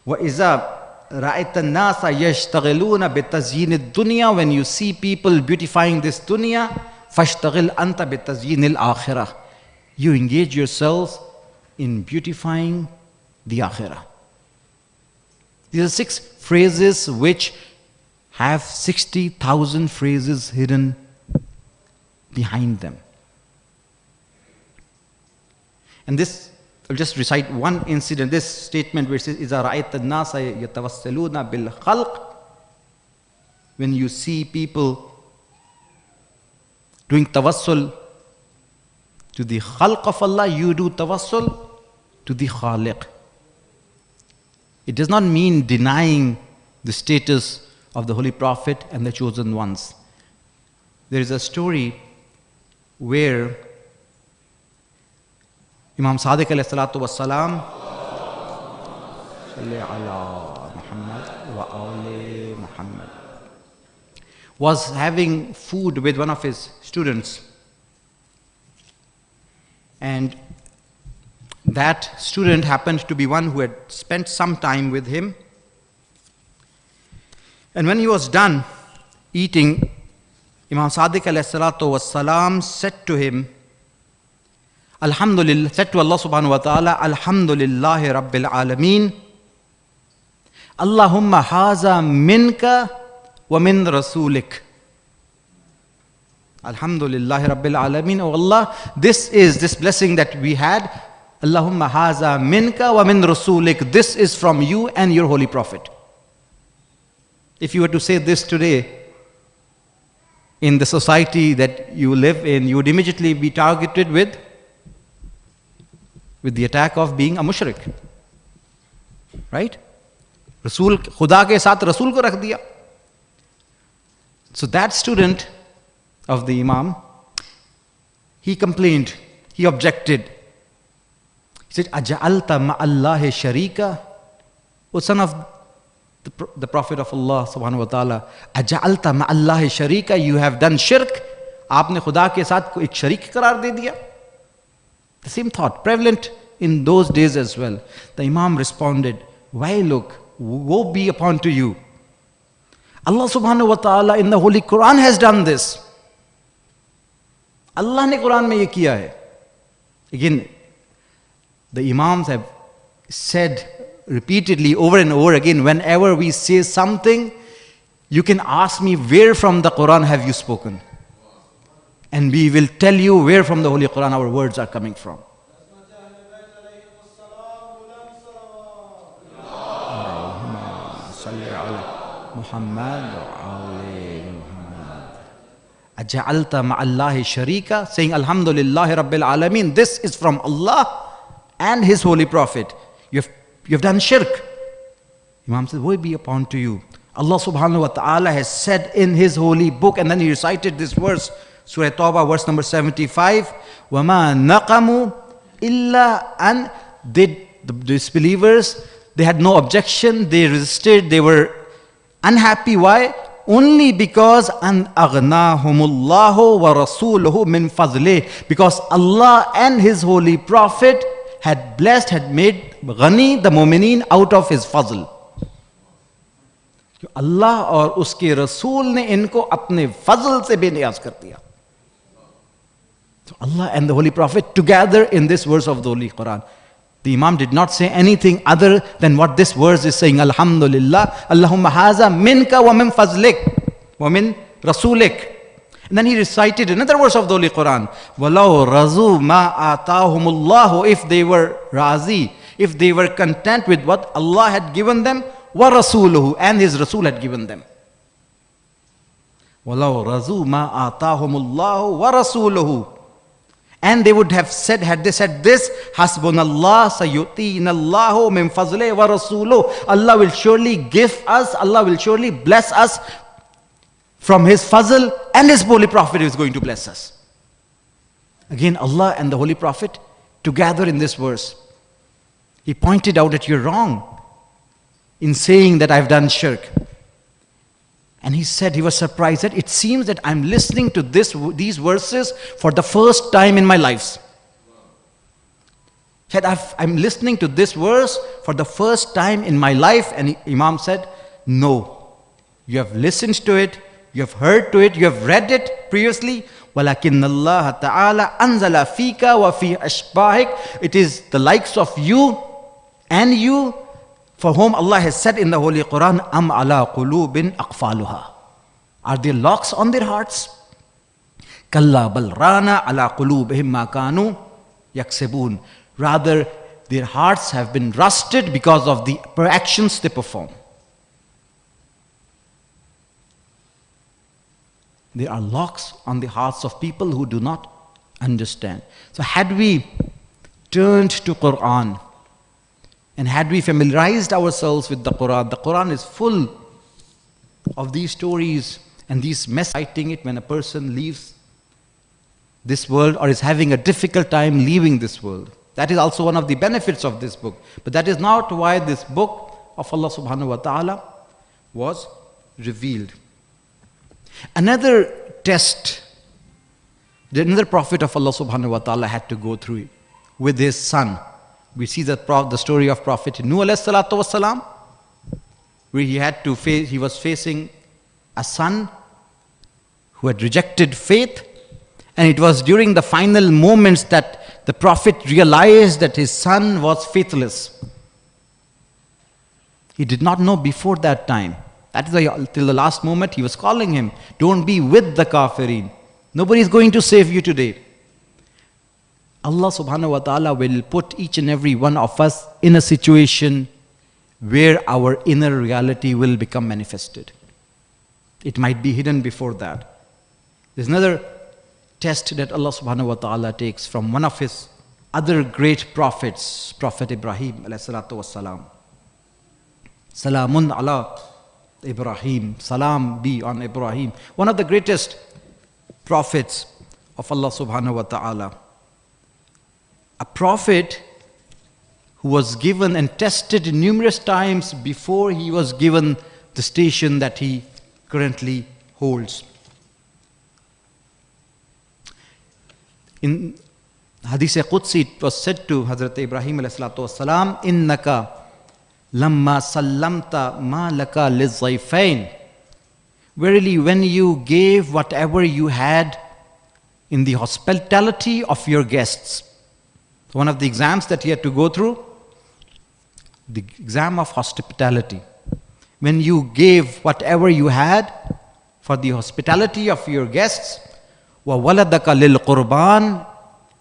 وَإِذَا رَأَيْتَ النَّاسَ يَشْتَغِلُونَ بِتَزْيِينِ الدُّنْيَا, when you see people beautifying this dunya, فَاشْتَغِلْ أَنْتَ بِتَزْيِينِ الْآخِرَةِ, you engage yourselves in beautifying the akhirah. These are 6 phrases which have 60,000 phrases hidden behind them. And this, I'll just recite one incident, this statement where it says, إِذَا رَأَيْتَ النَّاسَ يَتَوَسَّلُونَ بِالْخَلْقِ, when you see people doing tawassul to the khalq of Allah, you do tawassul to the Khaliq. It does not mean denying the status of the Holy Prophet and the chosen ones. There is a story where Imam Sadiq alayhi salatu wassalam was having food with one of his students, and that student happened to be one who had spent some time with him. And when he was done eating, Imam Sadiq alayhi salatu wassalam said to him, Alhamdulillah, said to Allah subhanahu wa ta'ala, Alhamdulillahi Rabbil Alameen, Allahumma haza minka wa min rasulik. Alhamdulillahi Rabbil Alameen, oh Allah, this blessing that we had, Allahumma haza minka wa min rasulik, this is from you and your Holy Prophet. If you were to say this today, in the society that you live in, you would immediately be targeted with the attack of being a mushrik. Right? Rasul, Khuda ke saath Rasul ko rakh diya. So that student of the Imam, he complained, he objected. He said, Aja'alta ma'allahi sharika? O son of the Prophet of Allah subhanahu wa ta'ala, Aja'alta ma'allahi sharika, you have done shirk, aapne Khuda ke saath ko ek sharik qarar de diya. The same thought, prevalent in those days as well. The Imam responded, why look, woe be upon to you. Allah subhanahu wa ta'ala in the Holy Quran has done this. Allah ne Quran mein ye kiya hai. Again, the Imams have said repeatedly over and over again, whenever we say something, you can ask me, where from the Quran have you spoken? And we will tell you where from the Holy Quran our words are coming from. Aja'alta ma'allahi sharika, saying Alhamdulillahi Rabbil Alameen. This is from Allah and His Holy Prophet. You have done shirk. Imam says, woe be upon to you. Allah subhanahu wa ta'ala has said in His holy book, and then he recited this verse, Surah Tawbah, verse number 75, وَمَا نَقَمُوا إِلَّا أَنْ. The disbelievers, they had no objection, they resisted, they were unhappy. Why? Only because an aghnahumullahu wa rasuluhu min fadlih, because Allah and His holy Prophet had blessed, had made ghani the mu'mineen out of His fazl. Allah और उसके रसूल ने इनको अपने फजल से बेनियाज कर दिया. So Allah and the Holy Prophet together in this verse of the Holy Quran. The Imam did not say anything other than what this verse is saying. Alhamdulillah, Allahumma haza minka wa min fazlik wa min rasulik. And then he recited another verse of the Holy Quran. Walau razu ma atahumullahu, if they were razi, if they were content with what Allah had given them, wa rasuluhu, and His Rasul had given them. Walau razu ma atahumullahu wa rasuluhu. And they would have said, had they said this, Hasbunallah sayutinallahu min fazle wa rasuluh. Allah will surely give us, Allah will surely bless us from His fazl, and His Holy Prophet is going to bless us. Again, Allah and the Holy Prophet together in this verse. He pointed out that you're wrong in saying that I've done shirk. And he said, he was surprised that it seems that I'm listening to these verses for the first time in my life. He said, I'm listening to this verse for the first time in my life. And Imam said, no, you have listened to it, you have heard to it, you have read it previously. وَلَكِنَّ اللَّهَ تَعَالَى أَنزَلَ فِيكَ وَفِي أَشْبَاهِكَ. It is the likes of you and you, for whom Allah has said in the Holy Quran, Am ala qulubin aqfaluha. Are there locks on their hearts? Kalla bal rana ala qulubihim ma kanu yaksibun. Rather, their hearts have been rusted because of the actions they perform. There are locks on the hearts of people who do not understand. So had we turned to Quran, and had we familiarized ourselves with the Quran is full of these stories and these messages, citing it when a person leaves this world or is having a difficult time leaving this world. That is also one of the benefits of this book. But that is not why this book of Allah subhanahu wa ta'ala was revealed. Another test, another prophet of Allah subhanahu wa ta'ala had to go through it with his son. We see the story of Prophet Nuh alayhi salatu wasalam, where he was facing a son who had rejected faith, and it was during the final moments that the Prophet realized that his son was faithless. He did not know before that time. That is why till the last moment he was calling him, don't be with the kafirin. Nobody is going to save you today. Allah subhanahu wa ta'ala will put each and every one of us in a situation where our inner reality will become manifested. It might be hidden before that. There's another test that Allah subhanahu wa ta'ala takes from one of His other great prophets, Prophet Ibrahim alayhi salatu wassalam. Salamun ala Ibrahim, salam be on Ibrahim. One of the greatest prophets of Allah subhanahu wa ta'ala. A prophet who was given and tested numerous times before he was given the station that he currently holds. In Hadith Qudsi, it was said to Hazrat Ibrahim alayhi salatu wasalam, Innaka lamma sallamta ma laka lizzayfain Verily, when you gave whatever you had in the hospitality of your guests. One of the exams that you had to go through, the exam of hospitality. When you gave whatever you had for the hospitality of your guests, وَوَلَدَكَ لِلْقُرْبَانِ,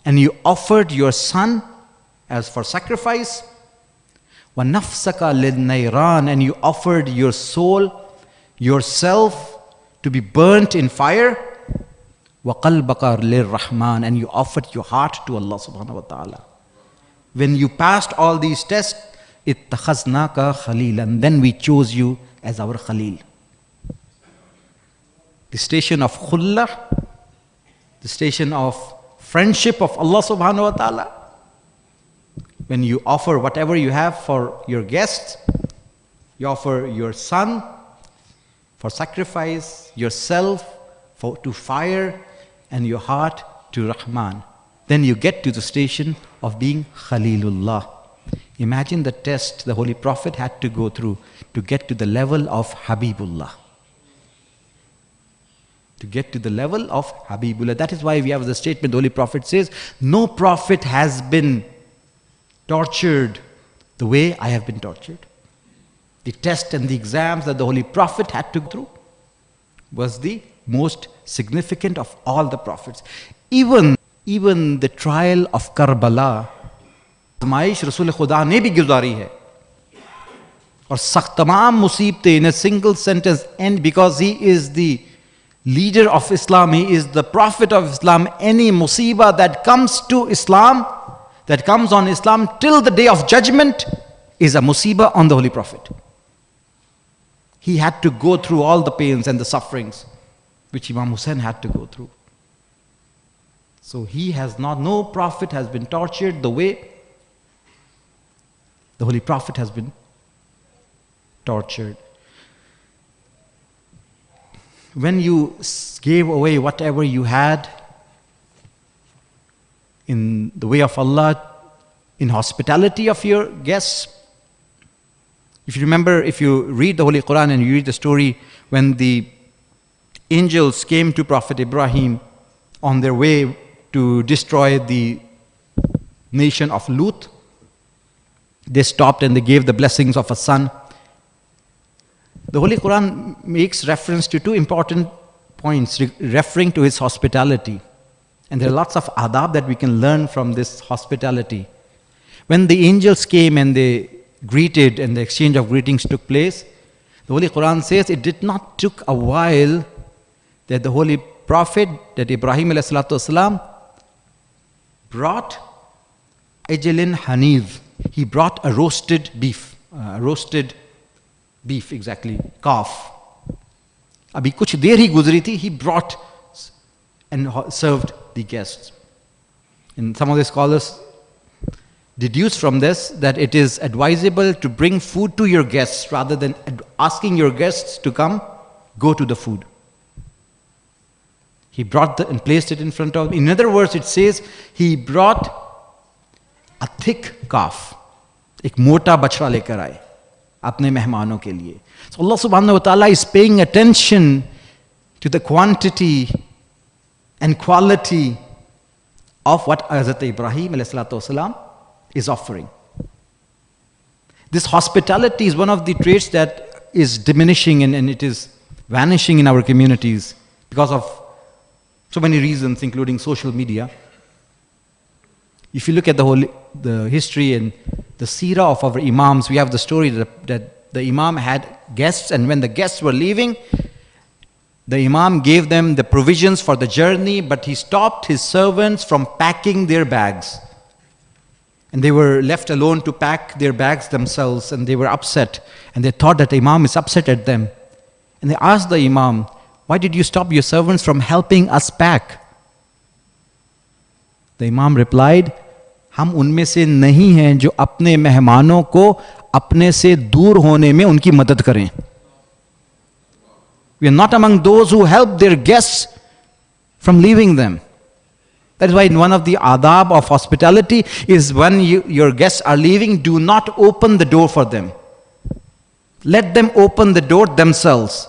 and you offered your son as for sacrifice, وَنَفْسَكَ لِلنَّيْرَانِ, and you offered your soul, yourself, to be burnt in fire, وَقَلْبَكَ لِلرَّحْمَانِ, and you offered your heart to Allah subhanahu wa ta'ala. When you passed all these tests, اتَّخَذْنَاكَ خَلِيلًا, then we chose you as our Khalil. The station of khullah, the station of friendship of Allah subhanahu wa ta'ala. When you offer whatever you have for your guests, you offer your son for sacrifice, yourself to fire, and your heart to Rahman. Then you get to the station of being Khalilullah. Imagine the test the Holy Prophet had to go through to get to the level of Habibullah. To get to the level of Habibullah. That is why we have the statement the Holy Prophet says, no prophet has been tortured the way I have been tortured. The test and the exams that the Holy Prophet had to go through was the most significant of all the prophets. Even the trial of Karbala, आज़माइश रसूल खुदा ने भी गुजारी है, और सख्त तमाम मुसीबतें in a single sentence end, because he is the leader of Islam, he is the prophet of Islam. Any musibah that comes to Islam, that comes on Islam till the day of judgment, is a musibah on the Holy Prophet. He had to go through all the pains and the sufferings which Imam Hussain had to go through. So no prophet has been tortured the way the Holy Prophet has been tortured. When you gave away whatever you had in the way of Allah, in hospitality of your guests, if you remember, if you read the Holy Quran and you read the story when the angels came to Prophet Ibrahim on their way to destroy the nation of Lut, they stopped and they gave the blessings of a son. The Holy Quran makes reference to two important points referring to his hospitality. And there are lots of adab that we can learn from this hospitality. When the angels came and they greeted and the exchange of greetings took place, the Holy Quran says it did not took a while that the Holy Prophet, that Ibrahim ﷺ, brought ajlin haniz. He brought a roasted beef, exactly, calf. Abhi kuch der hi guzri thi, he brought and served the guests. And some of the scholars deduce from this that it is advisable to bring food to your guests rather than asking your guests to come, go to the food. He brought and placed it in front of them. In other words, it says he brought a thick calf. एक मोटा बछड़ा लेकर आए अपने मेहमानों के लिए. So Allah subhanahu wa ta'ala is paying attention to the quantity and quality of what Hazrat Ibrahim ﷺ is offering. This hospitality is one of the traits that is diminishing and it is vanishing in our communities because of so many reasons, including social media. If you look at the history and the seerah of our imams, we have the story that the imam had guests, and when the guests were leaving, the imam gave them the provisions for the journey, but he stopped his servants from packing their bags. And they were left alone to pack their bags themselves, and they were upset. And they thought that the imam is upset at them. And they asked the imam, why did you stop your servants from helping us pack? The imam replied, हम उनमें से नहीं हैं जो अपने मेहमानों को अपने से दूर होने में उनकी मदद करें. We are not among those who help their guests from leaving them. That is why one of the adab of hospitality is when your guests are leaving, do not open the door for them. Let them open the door themselves.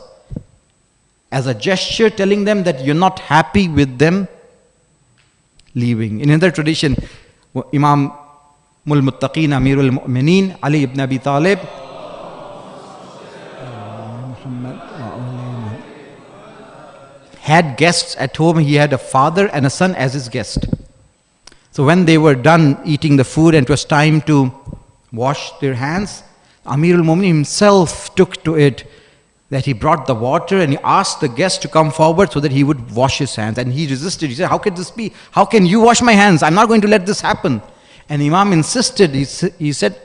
as a gesture telling them that you're not happy with them leaving. In another tradition, Imam Muttaqeen Amirul Mu'mineen Ali ibn Abi Talib had guests at home. He had a father and a son as his guest. So when they were done eating the food and it was time to wash their hands, Amirul Mu'mineen himself took to it that he brought the water and he asked the guest to come forward so that he would wash his hands. And he resisted. He said, how can this be? How can you wash my hands? I'm not going to let this happen. And Imam insisted. He said,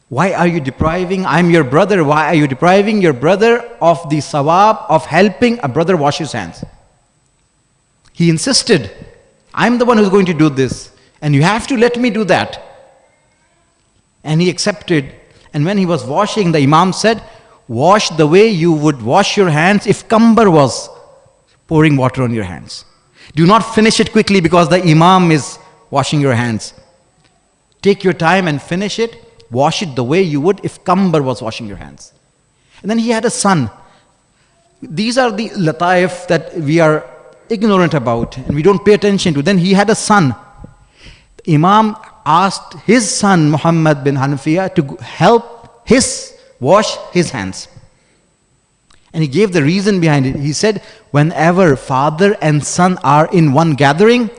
why are you depriving? I'm your brother. Why are you depriving your brother of the sawab of helping a brother wash his hands? He insisted, I'm the one who's going to do this. And you have to let me do that. And he accepted. And when he was washing, the Imam said, wash the way you would wash your hands if Kambar was pouring water on your hands. Do not finish it quickly because the Imam is washing your hands. Take your time and finish it. Wash it the way you would if Kambar was washing your hands. And then he had a son. These are the lataif that we are ignorant about and we don't pay attention to. Then he had a son. The Imam asked his son Muhammad bin Hanafiya to help wash his hands. And he gave the reason behind it. He said, whenever father and son are in one gathering,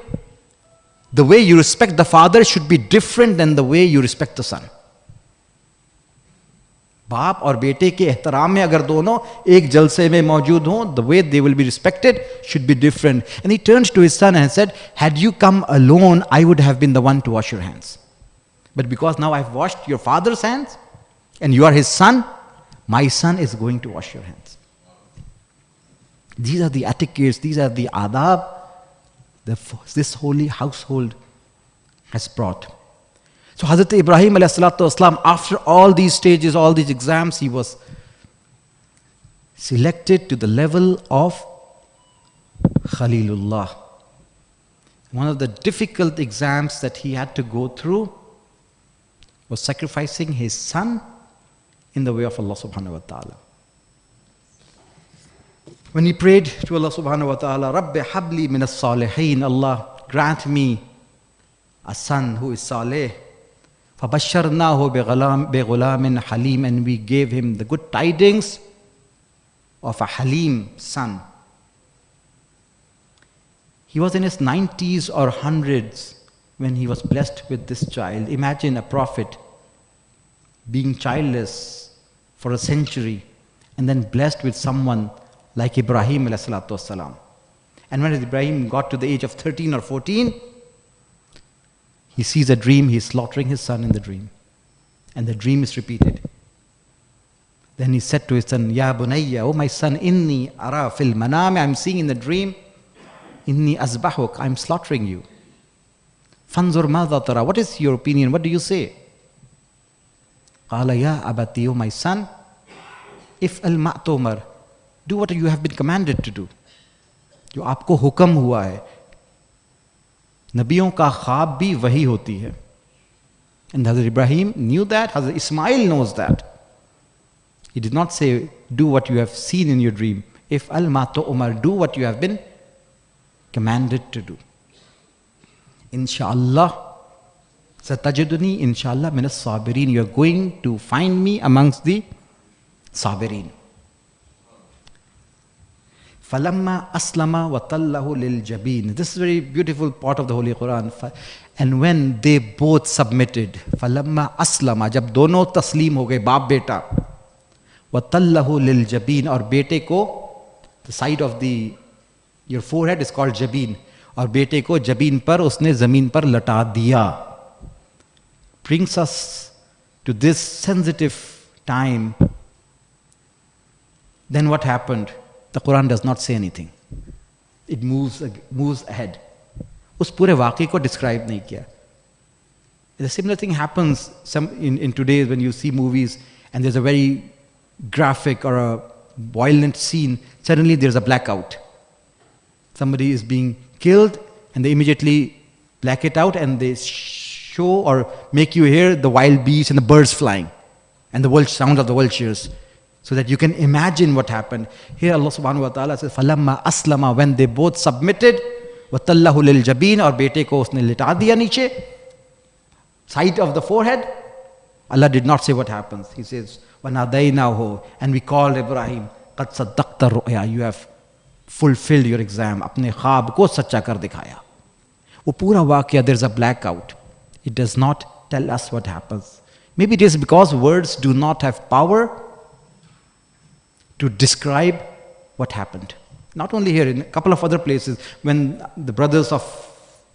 the way you respect the father should be different than the way you respect the son. बाप और बेटे के एहतराम में अगर दोनों एक जलसे में मौजूद हों, the way they will be respected should be different. And he turned to his son and said, had you come alone, I would have been the one to wash your hands. But because now I've washed your father's hands, and you are his son, my son is going to wash your hands. These are the etiquettes, these are the adab this holy household has brought. So Hazrat Ibrahim alayhi salatu wasalam, after all these stages, all these exams, he was selected to the level of Khalilullah. One of the difficult exams that he had to go through was sacrificing his son in the way of Allah subhanahu wa ta'ala. When he prayed to Allah subhanahu wa ta'ala, Rabbi habli min as-salihin, Allah grant me a son who is salih. فَبَشَّرْنَاهُ بِغُلَامٍ halim, and we gave him the good tidings of a halim son. He was in his 90s or 100s when he was blessed with this child. Imagine a prophet being childless for a century and then blessed with someone like Ibrahim alayhi salatu wasalam. And when Ibrahim got to the age of 13 or 14, he sees a dream, he's slaughtering his son in the dream. And the dream is repeated. Then he said to his son, Ya bunayya, oh my son, inni ara fil manam, I'm seeing in the dream, inni azbahuk, I'm slaughtering you. Fanzur madha tara, what is your opinion, what do you say? Qala ya abati, oh my son, if al ma'tumar, do what you have been commanded to do. जो आपको हुक्म हुआ है. नबियों का ख्वाब भी वही होती है. And Hazrat Ibrahim knew that, Hazrat Ismail knows that. He did not say, do what you have seen in your dream. If al-matu umar, do what you have been commanded to do. Inshallah, satajiduni inshallah min as-sabirin. You are going to find me amongst the sabirin. Falamma aslama wa tallahu lil jabin. This is a very beautiful part of the Holy Quran. And when they both submitted, falamma aslama, jab dono taslim ho gaye, baap beta, wa tallahu lil jabin, or bete ko, the side of your forehead is called jabin, और बेटे को जबीन पर उसने जमीन पर लटा दिया. Brings us to this sensitive time. Then what happened? The Quran does not say anything. It moves ahead. उस पूरे वाक़े को describe नहीं किया. The similar thing happens in today when you see movies and there's a very graphic or a violent scene. Suddenly there's a blackout. Somebody is being killed and they immediately black it out and they show or make you hear the wild beasts and the birds flying and the sound of the vultures. So that you can imagine what happened. Here Allah subhanahu wa ta'ala says, فَلَمَّا أَسْلَمَا, when they both submitted, وَتَلَّهُ لِلْجَبِينَ, और बेटे को उसने लिटा दिया नीचे, side of the forehead. Allah did not say what happens. He says, وَنَادَيْنَاهُ, and we called Ibrahim, قَدْ صَدَّقْتَ الرُّؤْيَا, you have fulfilled your exam, अपने ख्वाब को सच्चा कर दिखाया. वो पूरा वाक़या, there's a blackout. It does not tell us what happens. Maybe it is because words do not have power to describe what happened. Not only here, in a couple of other places, when the brothers of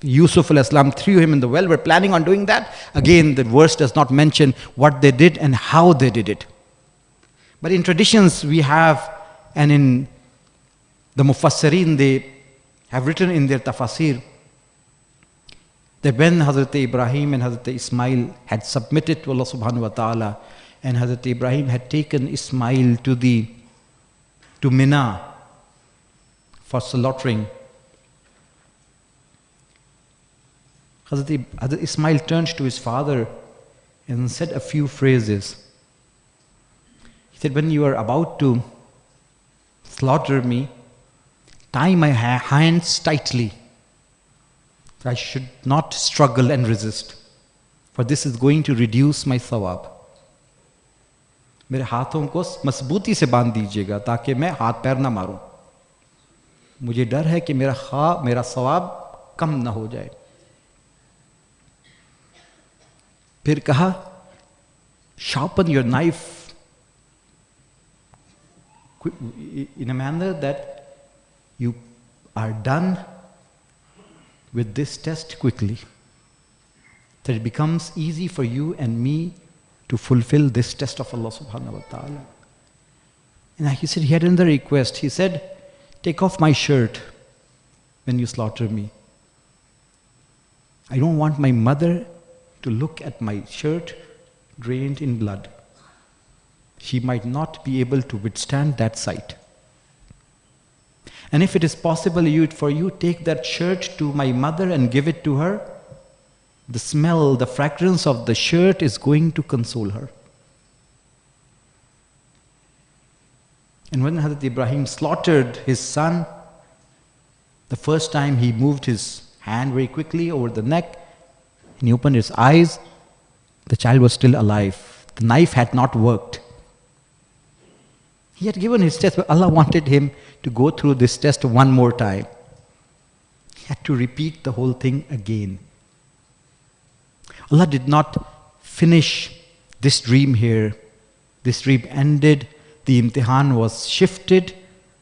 Yusuf al-Islam threw him in the well, were planning on doing that. Again, the verse does not mention what they did and how they did it. But in traditions we have, and in the Mufassirin, they have written in their tafasir, that when Hazrat Ibrahim and Hazrat Ismail had submitted to Allah subhanahu wa ta'ala, and Hazrat Ibrahim had taken Ismail to Mina for slaughtering, Hazrat Ismail turned to his father and said a few phrases. He said, when you are about to slaughter me, tie my hands tightly. I should not struggle and resist, for this is going to reduce my thawab. मेरे हाथों को मजबूती से बांध दीजिएगा ताकि मैं हाथ पैर ना मारूं. मुझे डर है कि मेरा सवाब कम ना हो जाए. फिर कहा, sharpen your knife in a manner that you are done with this test quickly, that it becomes easy for you and me to fulfill this test of Allah subhanahu wa ta'ala. And he said, he had another request. He said, take off my shirt when you slaughter me. I don't want my mother to look at my shirt drained in blood. She might not be able to withstand that sight. And if it is possible for you, take that shirt to my mother and give it to her. The smell, the fragrance of the shirt is going to console her. And when Hazrat Ibrahim slaughtered his son, the first time he moved his hand very quickly over the neck, and he opened his eyes, the child was still alive. The knife had not worked. He had given his test, but Allah wanted him to go through this test one more time. He had to repeat the whole thing again. Allah did not finish this dream here. This dream ended, the imtihan was shifted,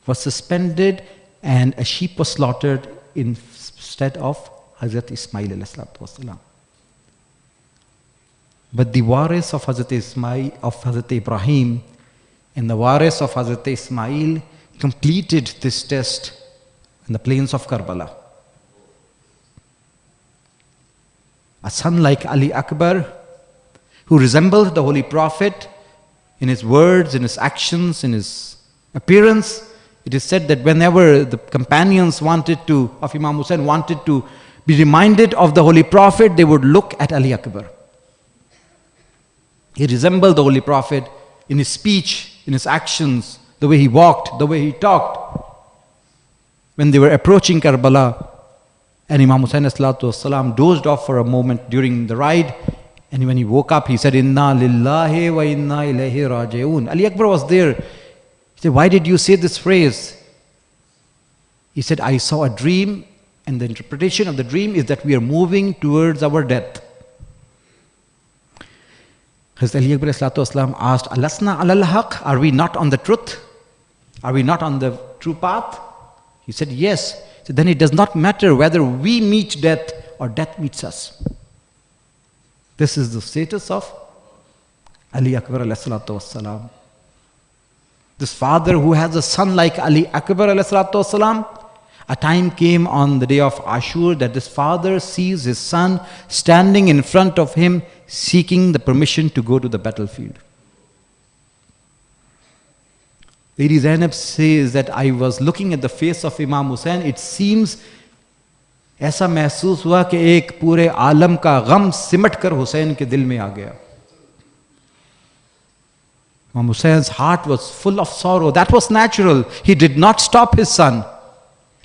was suspended, and a sheep was slaughtered instead of Hazrat Ismail alayhi salatu wasalam. But the waris of Hazrat Ibrahim and the waris of Hazrat Ismail completed this test in the plains of Karbala. A son like Ali Akbar, who resembled the Holy Prophet in his words, in his actions, in his appearance. It is said that whenever the companions of Imam Hussain wanted to be reminded of the Holy Prophet, they would look at Ali Akbar. He resembled the Holy Prophet in his speech, in his actions, the way he walked, the way he talked. When they were approaching Karbala, and Imam Hussain ﷺ dozed off for a moment during the ride, and when he woke up, he said, Inna lillahi wa inna ilayhi raji'un. Ali Akbar was there. He said, why did you say this phrase? He said, I saw a dream, and the interpretation of the dream is that we are moving towards our death. Hazrat Ali Akbar ﷺ asked, Alasna alal haq? Are we not on the truth? Are we not on the true path? He said, yes. So then it does not matter whether we meet death or death meets us. This is the status of Ali Akbar alayhi salatu wassalam. This father who has a son like Ali Akbar alayhi salatu wassalam, a time came on the day of Ashur that this father sees his son standing in front of him seeking the permission to go to the battlefield. Lady Zainab says that I was looking at the face of Imam Hussain. It seems ऐसा महसूस हुआ कि एक पूरे आलम का गम सिमट कर हुसैन के दिल में आ गया. Imam Hussein's heart was full of sorrow. That was natural. He did not stop his son.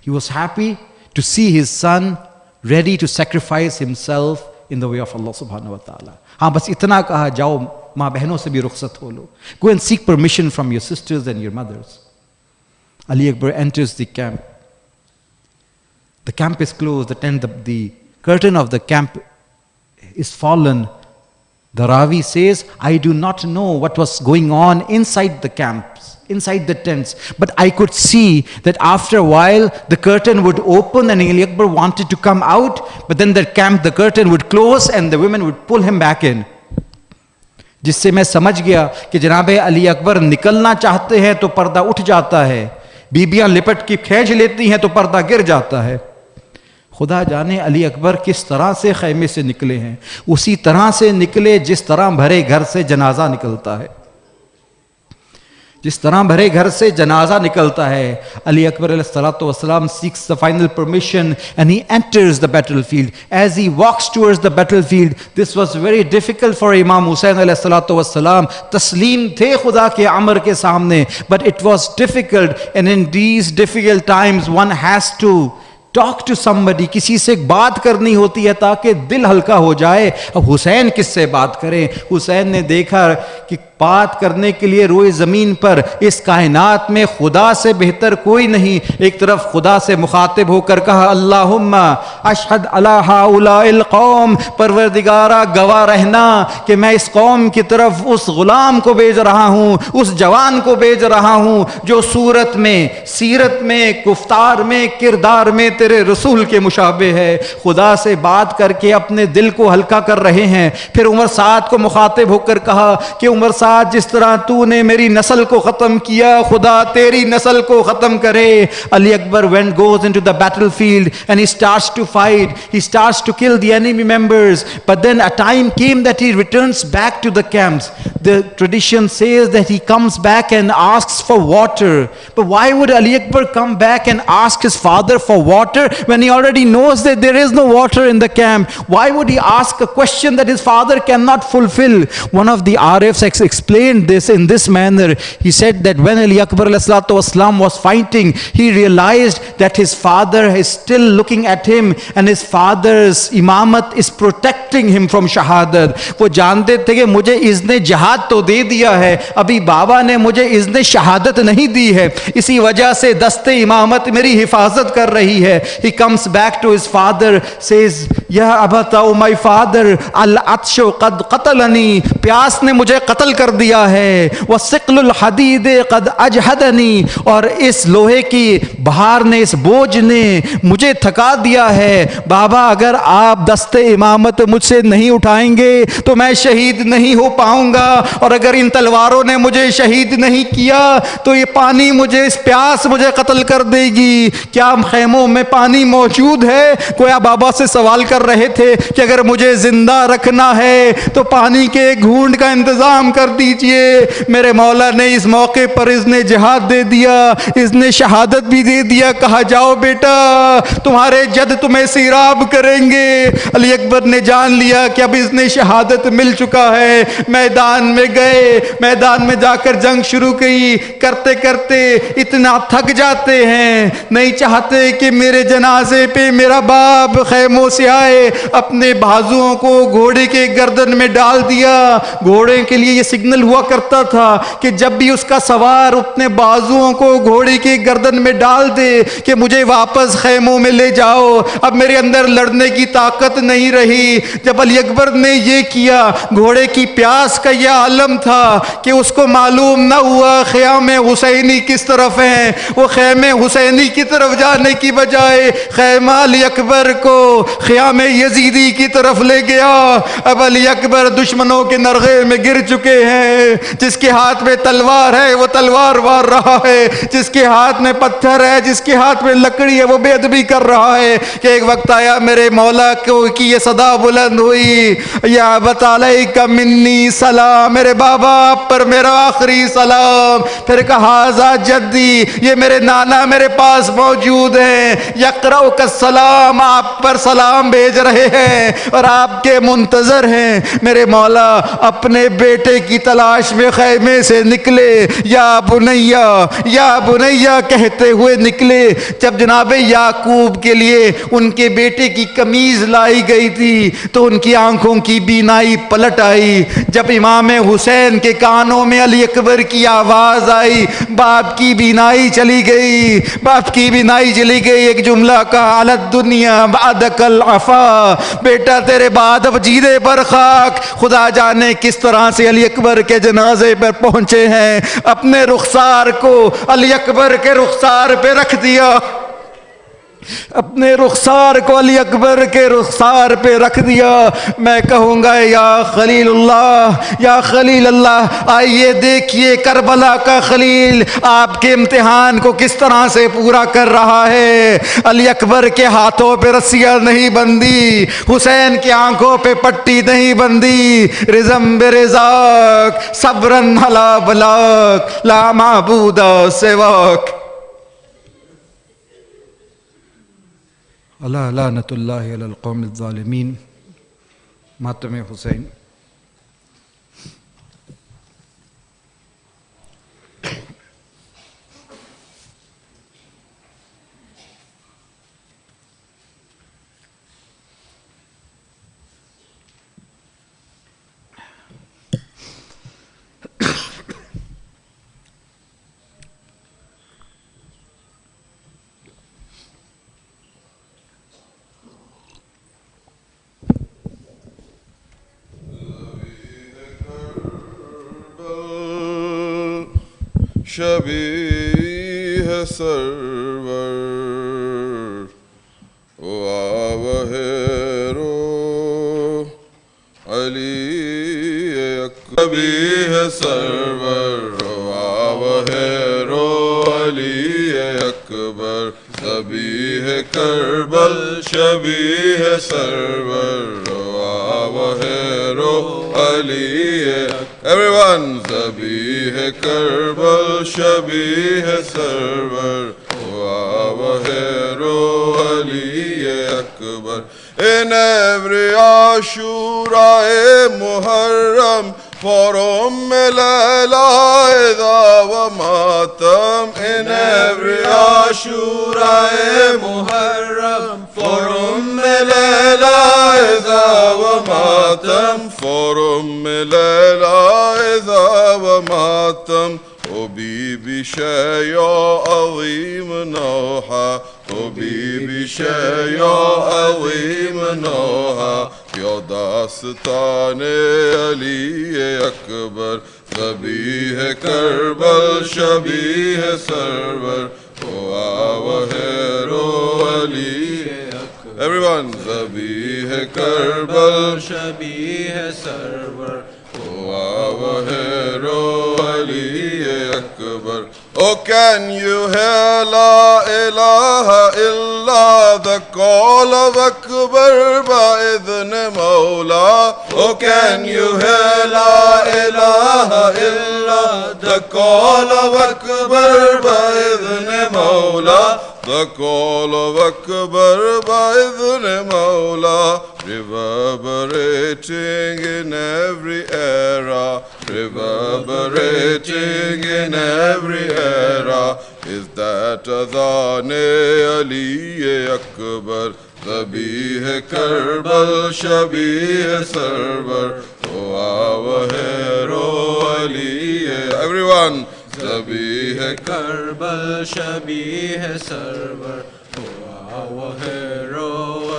He was happy to see his son ready to sacrifice himself in the way of Allah subhanahu wa ta'ala. हाँ बस इतना कहा, जाओ माँ बहनों से भी रुखसत हो लो. Go and seek permission from your sisters and your mothers. Ali Akbar enters the camp. The camp is closed, the curtain of the camp is fallen. The Ravi says, I do not know what was going on inside the camps, inside the tents, but I could see that after a while the curtain would open and Ali Akbar wanted to come out, but then the curtain would close and the women would pull him back in. जिससे मैं समझ गया कि जनाब अली अकबर निकलना चाहते हैं तो पर्दा उठ जाता है, बीबियां लिपट की खींच लेती हैं तो पर्दा गिर जाता है. खुदा जाने अली अकबर किस तरह से खैमे से निकले हैं. उसी तरह से निकले जिस तरह भरे घर से जनाजा निकलता है. जिस तरह भरे घर से जनाजा निकलता है. Ali Akbar अलैहिस्सलातु वस्सलाम seeks the final permission and he enters the battlefield. As he walks towards the battlefield, this was very difficult for Imam Hussain अलैहिस्सलातु वस्सलाम. तस्लीम थे खुदा के अमर के सामने, but it was difficult, and in these difficult times one has to talk to somebody. किसी से बात करनी होती है ताकि दिल हल्का हो जाए. अब हुसैन किससे बात करें? हुसैन ने देखा कि बात करने के लिए रोए ज़मीन पर इस कायनात में खुदा से बेहतर कोई नहीं. एक तरफ खुदा से मुखातिब होकर कहा, अल्लाहुम्मा अशहद अला हाउलाइल कौम, परवरदिगारा गवाह रहना कि मैं इस कौम की तरफ उस गुलाम को भेज रहा हूँ, उस जवान को भेज रहा हूँ जो सूरत में, सीरत में, गुफ्तार में, किरदार में तेरे रसूल के मुशाबे है. खुदा से बात करके अपने दिल को हल्का कर रहे हैं. फिर उमर साद को मुखातिब होकर कहा कि उमर साद, जिस तरह तूने मेरी नस्ल को खत्म किया, खुदा तेरी नस्ल को खत्म करे. Ali Akbar goes into the battlefield and he starts to fight. He starts to kill the enemy members. But then a time came that he returns back to the camps. The tradition says that he comes back and asks for water. But why would Ali Akbar come back and ask his father for water when he already knows that there is no water in the camp? Why would he ask a question that his father cannot fulfill? One of the Arifs explained this in this manner. He said that when Ali Akbar ﷺ was fighting, he realized that his father is still looking at him and his father's imamat is protecting him from shahadat. वो जानते थे कि मुझे इज़्ने जहाद तो दे दिया है, अभी बाबा ने मुझे इज़्ने शहादत नहीं दी है, इसी वजह से दस्ते इमामत मेरी हिफाजत कर रही है. He comes back to his father, says, या अबता ओ माय फादर, अल अत्शु कद कतलनी, प्यास ने मुझे कत्ल कर दिया है. वह सिक्लुल हदीद कद अजहदनी, और इस लोहे की बहार ने, इस बोझ ने मुझे थका दिया है. बाबा अगर आप दस्ते इमामत मुझसे नहीं उठाएंगे तो मैं शहीद नहीं हो पाऊंगा, और अगर इन तलवारों ने मुझे शहीद नहीं किया तो ये पानी मुझे, इस प्यास मुझे कत्ल कर देगी. क्या खेमों में पानी मौजूद है? कोया बाबा से सवाल कर रहे थे कि अगर मुझे जिंदा रखना है तो पानी के एक घूंट का इंतजाम कर दीजिए. मेरे मौला ने इस मौके पर इसने जिहाद दे दिया, इसने शहादत भी दे दिया. कहा, जाओ बेटा, तुम्हारे जद तुम्हें सीराब करेंगे. अली अकबर ने जान लिया कि अब इसने शहादत मिल चुका है. मैदान में गए, मैदान में जाकर जंग शुरू की. करते करते इतना थक जाते हैं, नहीं चाहते कि मेरे जनाजे पे मेरा बाप खैमों से आए. अपने बाजुओं को घोड़े के गर्दन में डाल दिया. घोड़े के लिए ये सिग्नल हुआ करता था कि जब भी उसका सवार अपने बाजुओं को घोड़े के गर्दन में डाल दे कि मुझे वापस खैमों में ले जाओ, अब मेरे अंदर लड़ने की ताकत नहीं रही. जब अली अकबर ने ये किया, घोड़े की प्यास का यह आलम था कि उसको मालूम न हुआ ख़यामे हुसैनी किस तरफ है. वो ख़ैमे हुसैनी की तरफ जाने की बजाय ख़ैमा अली अकबर को ख़यामे यजीदी की तरफ ले गया. अब अली अकबर दुश्मनों के नरगे में गिर चुके हैं. जिसके हाथ में तलवार है वो तलवार वार रहा है, जिसके हाथ में पत्थर है, जिसके हाथ में लकड़ी है वो बेअदबी कर रहा है. कि एक वक्त आया मेरे मौला को की ये सदा बुलंद हुई, या बतालैका मिन्नी सलाम मेरे बाबा आप पर मेरा आखिरी सलाम। फिर कहा हाज़ा जद्दी, ये मेरे नाना मेरे पास मौजूद हैं, यक़रऊ का सलाम, आप पर सलाम भेज रहे हैं और आपके मुंतज़र हैं। मेरे मौला अपने बेटे की तलाश में खैमे से निकले, या बुनैया कहते हुए निकले। जब जनाबे याकूब के लिए उनके बेटे की कमीज लाई गई थी तो उनकी आंखों की बीनाई पलट आई। जब इमाम हुसैन के कानों में अली अकबर की आवाज आई, बाप की बीनाई चली गई, बाप की बीनाई चली गई। एक जुमला का अलद दुनिया बादकल अफा, बेटा तेरे बाद अब जीदे पर खाक। खुदा जाने किस तरह से अली अकबर के जनाजे पर पहुंचे हैं, अपने रुखसार को अली अकबर के रुखसार पे रख दिया, अपने रुखसार को अली अकबर के रुखसार पे रख दिया। मैं कहूँगा या खलीलुल्लाह, या खलील अल्लाह, आइए देखिए करबला का खलील आपके इम्तिहान को किस तरह से पूरा कर रहा है। अली अकबर के हाथों पे रस्सियाँ नहीं बंधी, हुसैन की आंखों पे पट्टी नहीं बंधी। रिज़म बेरिज़ाक सब्रन हला बलाक ला माबूदा सिवाक। अल्लाह लानतुल्लाहि अलल कौमिज़ ज़ालिमीन। मातम हुसैन। शबीह सरवर वावहेरो अली शबीह सरवर वावहेरो अली अकबर शबीह करबल शबीह सरवर वावहेरो अली। Everyone, ज़बीह करबल शबीह सरवर वावहेरो Ali Akbar. In every Ashura-e-Muharram for Layla wa Matam. In every Ashura-e-Muharram for Layla wa Matam. For Layla wa Matam. O Bibi Shaya Azim Noha, O Bibi Shaya Azim Noha, Ya Dastane Ali Akbar, Zabih Karbal Shabih Sarwar, O Awahero Ali Akbar. Everyone, Zabih Karbal Shabih Sarwar, O Awahero Ali Akbar. Oh, can you hear La ilaha illa the call of Akbar ba'idhn Mawla? Oh, can you hear La ilaha illa the call of Akbar ba'idhn Mawla? The call of Akbar ba'idhn Mawla, reverberating in every era, reverberating in every era, is that Adhan-e Ali Akbar, Zabih Karbal Shabih Sarwar, O our hero Ali. Everyone, Zabih Karbal Shabih Sarwar, O our hero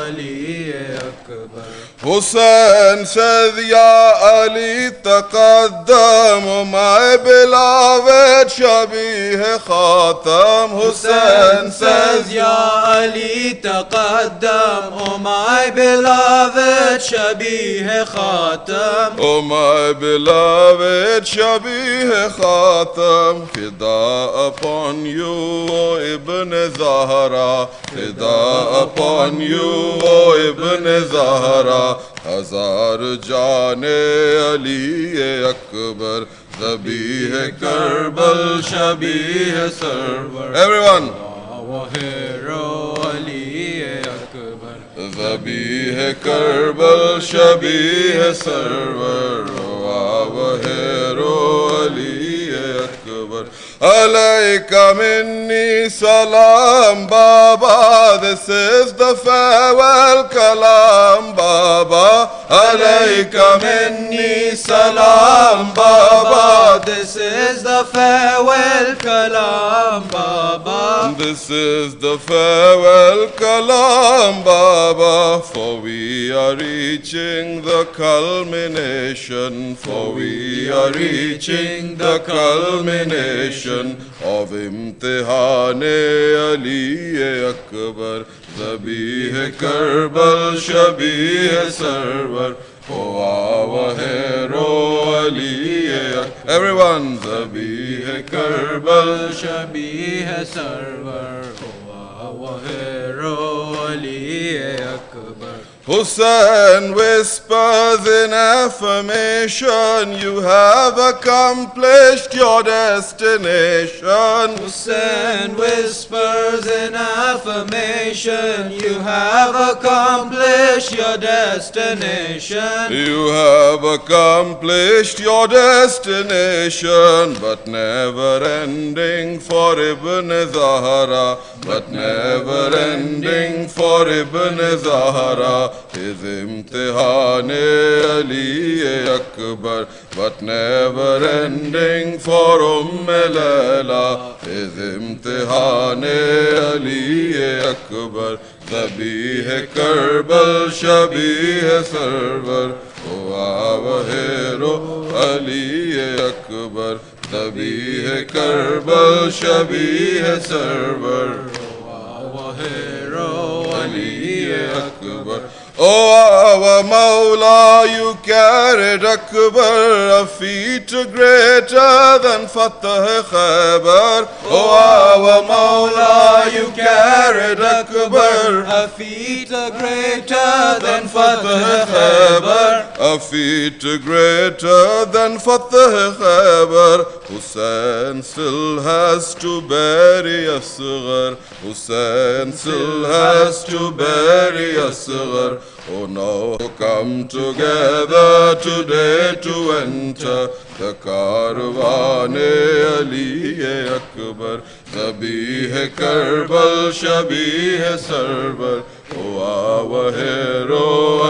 Ali Akbar. Hussain says, Ya Ali taqaddam, my beloved Shabih Khatam. Hussain says, Ya Ali taqaddam, oh my beloved Shabih Khatam. Oh my beloved Shabih Khatam. Fida upon you, O Ibn Zahra. Fida upon you, O Ibn Zahra. हजार जाने Ali Akbar ज़बीह करबल शबीह सरवर. Everyone. Our hero Ali Akbar. ज़बीह करबल शबीह सरवर. Our hero Ali Akbar. Alayka minni salam Baba, this is the farewell kalam Baba. Alayka minni salam Baba, This is the farewell kalam Baba. this is the farewell kalam Baba. For we are reaching the culmination, for we are reaching the culmination of Imtihane Ali Akbar, Zabih Karbal Shabih Sarwar. Oh, our hero Ali Akbar. Everyone, Zabih Karbal Shabih Sarwar. Oh, our hero Ali Akbar. Hussain whispers in affirmation, you have accomplished your destination. Hussain whispers in affirmation, you have accomplished your destination. You have accomplished your destination, but never ending for Ibn Zahra, but never ending for Ibn Zahra. His Imtihane Ali Akbar, but never ending for Layla. His Imtihane Ali Akbar, Zabih Karbal Shabih Sarwar. Oh, our hero Ali Akbar, Zabih Karbal Shabih Sarwar. Oh, our hero Ali Akbar. Oh, our Mawla, you carried Akbar a feat greater than Fatah Khaybar. Oh, our Mawla, you carried Akbar a feat greater than Fatah Khaybar. A feat greater than Fatah Khaybar. Hussain still has to bury Asghar. Hussain still has to bury Asghar. Oh, now come together today to enter the Karwan-e Ali Akbar, Zabih Karbal Shabih Sarwar. Oh, our hero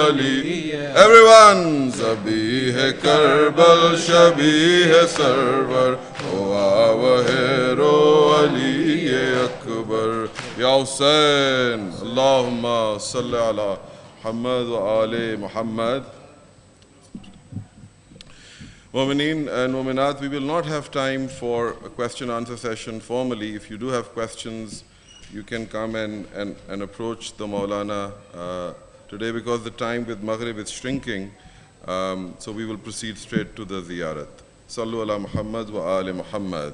Ali. Everyone, Zabih Karbal Shabih Sarwar. Oh, our hero Ali Akbar. Ya Hussain, Allahumma salli ala Muhammad wa Ali Muhammad. Mu'mineen and Mu'minat, we will not have time for a question-answer session formally. If you do have questions, you can come and approach the Maulana today, because the time with Maghrib is shrinking. So we will proceed straight to the ziyarat. Sallu ala Muhammad wa Ali Muhammad.